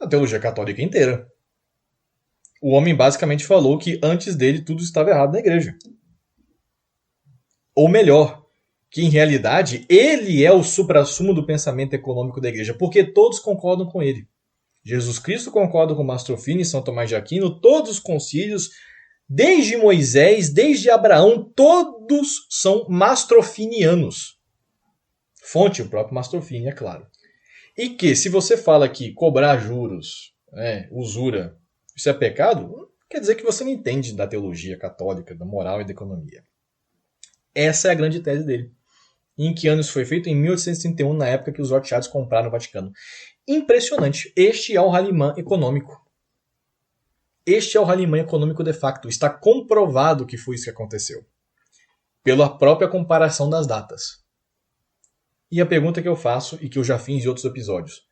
a teologia católica inteira. O homem basicamente falou que antes dele tudo estava errado na igreja. Ou melhor, que em realidade ele é o suprassumo do pensamento econômico da igreja, porque todos concordam com ele. Jesus Cristo concorda com Mastrofini, São Tomás de Aquino, todos os concílios, desde Moisés, desde Abraão, todos são mastrofinianos. Fonte, o próprio Mastrofini, é claro. E que, se você fala que cobrar juros, usura, isso é pecado, quer dizer que você não entende da teologia católica, da moral e da economia. Essa é a grande tese dele. Em que ano isso foi feito? Em 1831, na época que os Rothschilds compraram o Vaticano. Impressionante. Este é o Halimã econômico. Este é o Halimã econômico de facto. Está comprovado que foi isso que aconteceu. Pela própria comparação das datas. E a pergunta que eu faço, e que eu já fiz em outros episódios.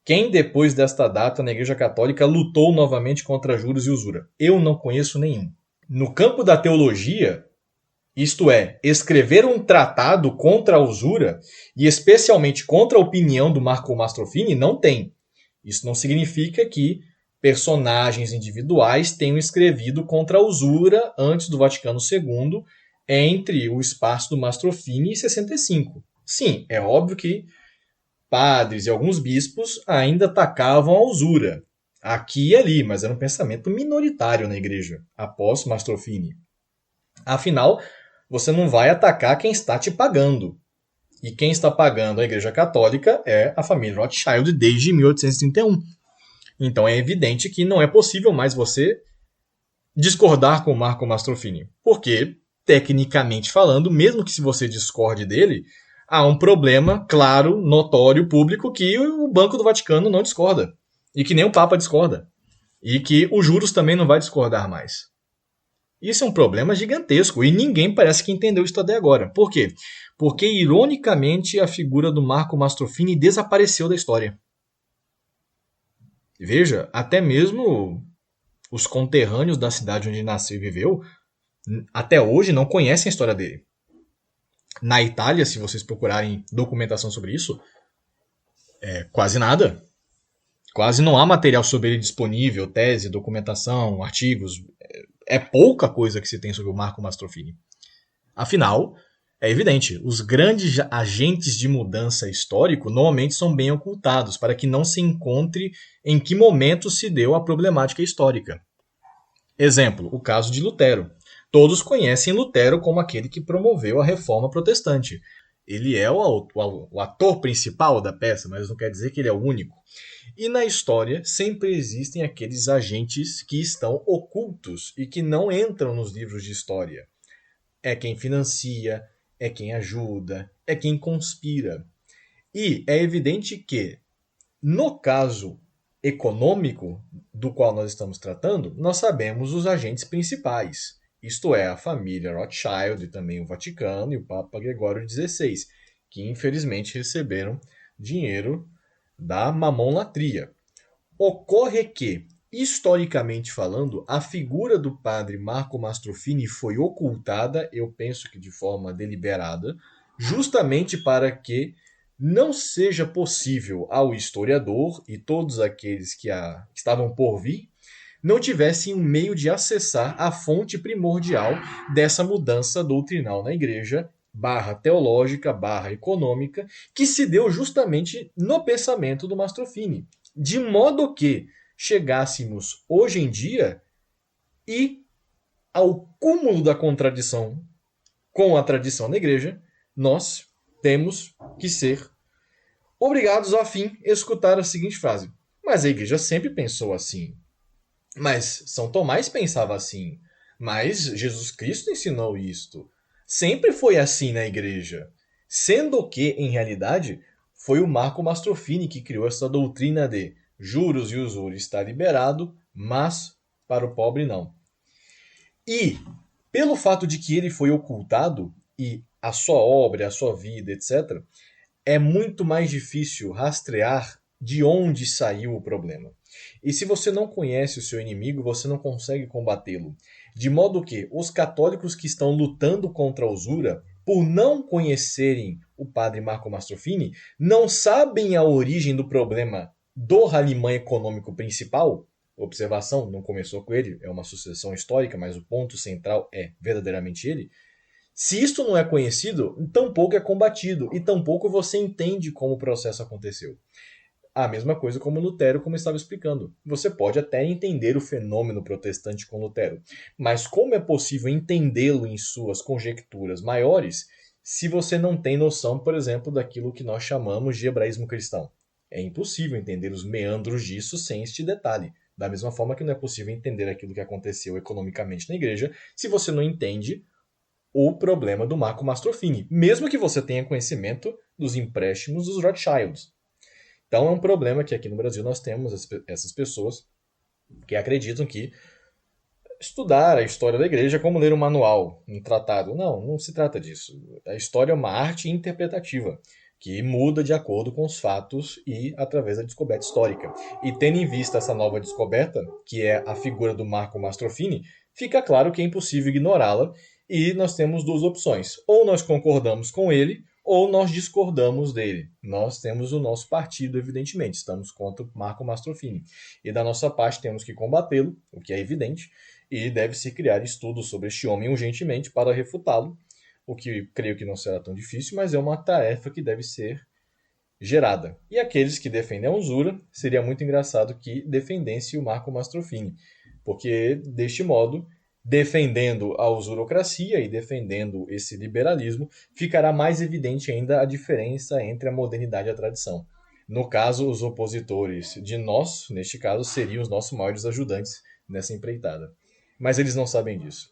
Quem depois desta data na Igreja Católica lutou novamente contra juros e usura? Eu não conheço nenhum. No campo da teologia, isto é, escrever um tratado contra a usura, e especialmente contra a opinião do Marco Mastrofini, não tem. Isso não significa que personagens individuais tenham escrevido contra a usura antes do Vaticano II, entre o espaço do Mastrofini e 65. Sim, é óbvio que padres e alguns bispos ainda atacavam a usura, aqui e ali, mas era um pensamento minoritário na igreja, após Mastrofini. Afinal, você não vai atacar quem está te pagando. E quem está pagando a Igreja Católica é a família Rothschild desde 1831. Então é evidente que não é possível mais você discordar com o Marco Mastrofini. Porque, tecnicamente falando, mesmo que se você discorde dele, há um problema claro, notório, público, que o Banco do Vaticano não discorda. E que nem o Papa discorda. E que os juros também não vai discordar mais. Isso é um problema gigantesco e ninguém parece que entendeu isso até agora. Por quê? Porque, ironicamente, a figura do Marco Mastrofini desapareceu da história. Veja, até mesmo os conterrâneos da cidade onde ele nasceu e viveu, até hoje não conhecem a história dele. Na Itália, se vocês procurarem documentação sobre isso, é quase nada. Quase não há material sobre ele disponível, tese, documentação, artigos. É pouca coisa que se tem sobre o Marco Mastrofini. Afinal, é evidente, os grandes agentes de mudança histórico normalmente são bem ocultados para que não se encontre em que momento se deu a problemática histórica. Exemplo, o caso de Lutero. Todos conhecem Lutero como aquele que promoveu a reforma protestante. Ele é o ator principal da peça, mas não quer dizer que ele é o único. E na história sempre existem aqueles agentes que estão ocultos e que não entram nos livros de história. É quem financia, é quem ajuda, é quem conspira. E é evidente que, no caso econômico do qual nós estamos tratando, nós sabemos os agentes principais. Isto é, a família Rothschild e também o Vaticano e o Papa Gregório XVI, que infelizmente receberam dinheiro da Mamon Latria. Ocorre que, historicamente falando, a figura do padre Marco Mastrofini foi ocultada, eu penso que de forma deliberada, justamente para que não seja possível ao historiador e todos aqueles que estavam por vir não tivessem um meio de acessar a fonte primordial dessa mudança doutrinal na igreja, barra teológica, barra econômica, que se deu justamente no pensamento do Mastrofini. De modo que chegássemos hoje em dia e ao cúmulo da contradição com a tradição da igreja, nós temos que ser obrigados a fim escutar a seguinte frase: mas a igreja sempre pensou assim. Mas São Tomás pensava assim. Mas Jesus Cristo ensinou isto. Sempre foi assim na igreja. Sendo que, em realidade, foi o Marco Mastrofini que criou essa doutrina de juros e usura está liberado, mas para o pobre não. E, pelo fato de que ele foi ocultado, e a sua obra, a sua vida, etc., é muito mais difícil rastrear de onde saiu o problema. E se você não conhece o seu inimigo, você não consegue combatê-lo. De modo que os católicos que estão lutando contra a usura, por não conhecerem o padre Marco Mastrofini, não sabem a origem do problema do ralimã econômico principal. Observação, não começou com ele, é uma sucessão histórica, mas o ponto central é verdadeiramente ele. Se isto não é conhecido, tampouco é combatido, e tampouco você entende como o processo aconteceu. A mesma coisa como Lutero, como eu estava explicando. Você pode até entender o fenômeno protestante com Lutero, mas como é possível entendê-lo em suas conjecturas maiores se você não tem noção, por exemplo, daquilo que nós chamamos de hebraísmo cristão? É impossível entender os meandros disso sem este detalhe. Da mesma forma que não é possível entender aquilo que aconteceu economicamente na igreja se você não entende o problema do Marco Mastrofini, mesmo que você tenha conhecimento dos empréstimos dos Rothschilds. Então é um problema que aqui no Brasil nós temos essas pessoas que acreditam que estudar a história da igreja é como ler um manual, um tratado. Não, não se trata disso. A história é uma arte interpretativa que muda de acordo com os fatos e através da descoberta histórica. E tendo em vista essa nova descoberta, que é a figura do Marco Mastrofini, fica claro que é impossível ignorá-la e nós temos duas opções. Ou nós concordamos com ele, ou nós discordamos dele. Nós temos o nosso partido, evidentemente. Estamos contra o Marco Mastrofini. E da nossa parte temos que combatê-lo, o que é evidente, e deve-se criar estudos sobre este homem urgentemente para refutá-lo, o que creio que não será tão difícil, mas é uma tarefa que deve ser gerada. E aqueles que defendem a usura, seria muito engraçado que defendessem o Marco Mastrofini, porque deste modo, defendendo a usurocracia e defendendo esse liberalismo, ficará mais evidente ainda a diferença entre a modernidade e a tradição. No caso, os opositores de nós, neste caso, seriam os nossos maiores ajudantes nessa empreitada. Mas eles não sabem disso.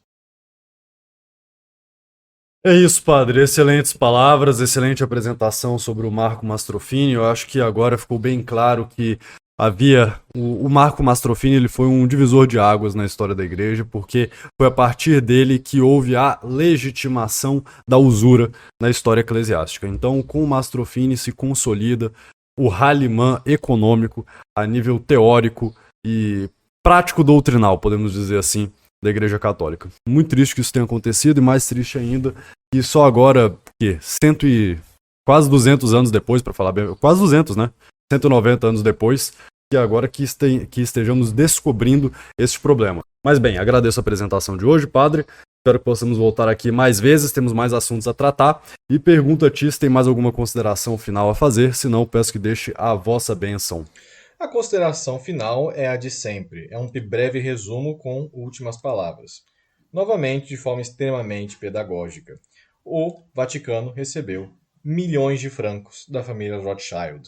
É isso, padre. Excelentes palavras, excelente apresentação sobre o Marco Mastrofini. Eu acho que agora ficou bem claro que havia o Marco Mastrofini, ele foi um divisor de águas na história da igreja, porque foi a partir dele que houve a legitimação da usura na história eclesiástica. Então, com o Mastrofini se consolida o ralimã econômico a nível teórico e prático doutrinal, podemos dizer assim, da Igreja Católica. Muito triste que isso tenha acontecido, e mais triste ainda que só agora, que quase 200 anos depois, para falar bem, quase 200, né? 190 anos depois, que agora que estejamos descobrindo este problema. Mas bem, agradeço a apresentação de hoje, padre. Espero que possamos voltar aqui mais vezes, temos mais assuntos a tratar. E pergunto a ti se tem mais alguma consideração final a fazer, senão peço que deixe a vossa bênção. A consideração final é a de sempre. É um breve resumo com últimas palavras. Novamente, de forma extremamente pedagógica. O Vaticano recebeu milhões de francos da família Rothschild,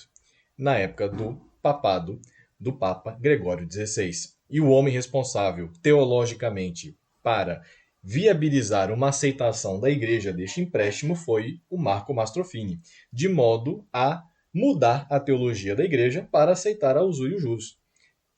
na época do papado do Papa Gregório XVI. E o homem responsável, teologicamente, para viabilizar uma aceitação da igreja deste empréstimo foi o Marco Mastrofini, de modo a mudar a teologia da igreja para aceitar a usura e os juros.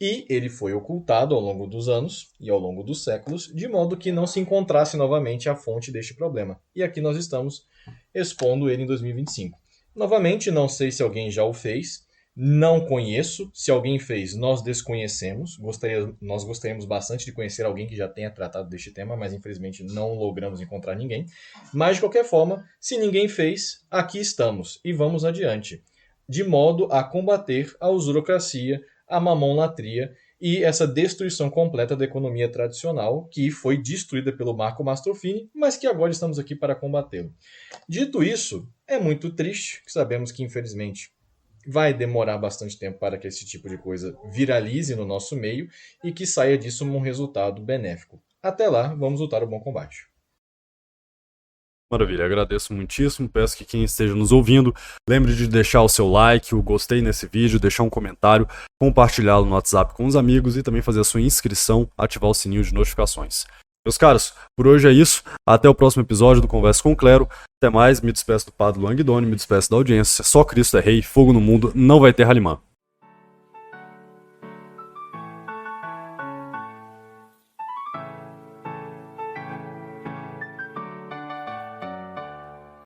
E ele foi ocultado ao longo dos anos e ao longo dos séculos, de modo que não se encontrasse novamente a fonte deste problema. E aqui nós estamos expondo ele em 2025. Novamente, não sei se alguém já o fez, não conheço. Se alguém fez, nós desconhecemos. Nós gostaríamos bastante de conhecer alguém que já tenha tratado deste tema, mas infelizmente não logramos encontrar ninguém. Mas, de qualquer forma, se ninguém fez, aqui estamos e vamos adiante, de modo a combater a usurocracia, a mamonlatria e essa destruição completa da economia tradicional que foi destruída pelo Marco Mastrofini, mas que agora estamos aqui para combatê-lo. Dito isso, é muito triste, que sabemos que infelizmente vai demorar bastante tempo para que esse tipo de coisa viralize no nosso meio e que saia disso um resultado benéfico. Até lá, vamos lutar o bom combate. Maravilha, agradeço muitíssimo, peço que quem esteja nos ouvindo lembre de deixar o seu like, o gostei nesse vídeo, deixar um comentário, compartilhá-lo no WhatsApp com os amigos e também fazer a sua inscrição, ativar o sininho de notificações. Meus caros, por hoje é isso, até o próximo episódio do Conversa com o Clero, até mais, me despeço do Padre Luan Guidoni, me despeço da audiência, só Cristo é Rei, fogo no mundo, não vai ter Halimã.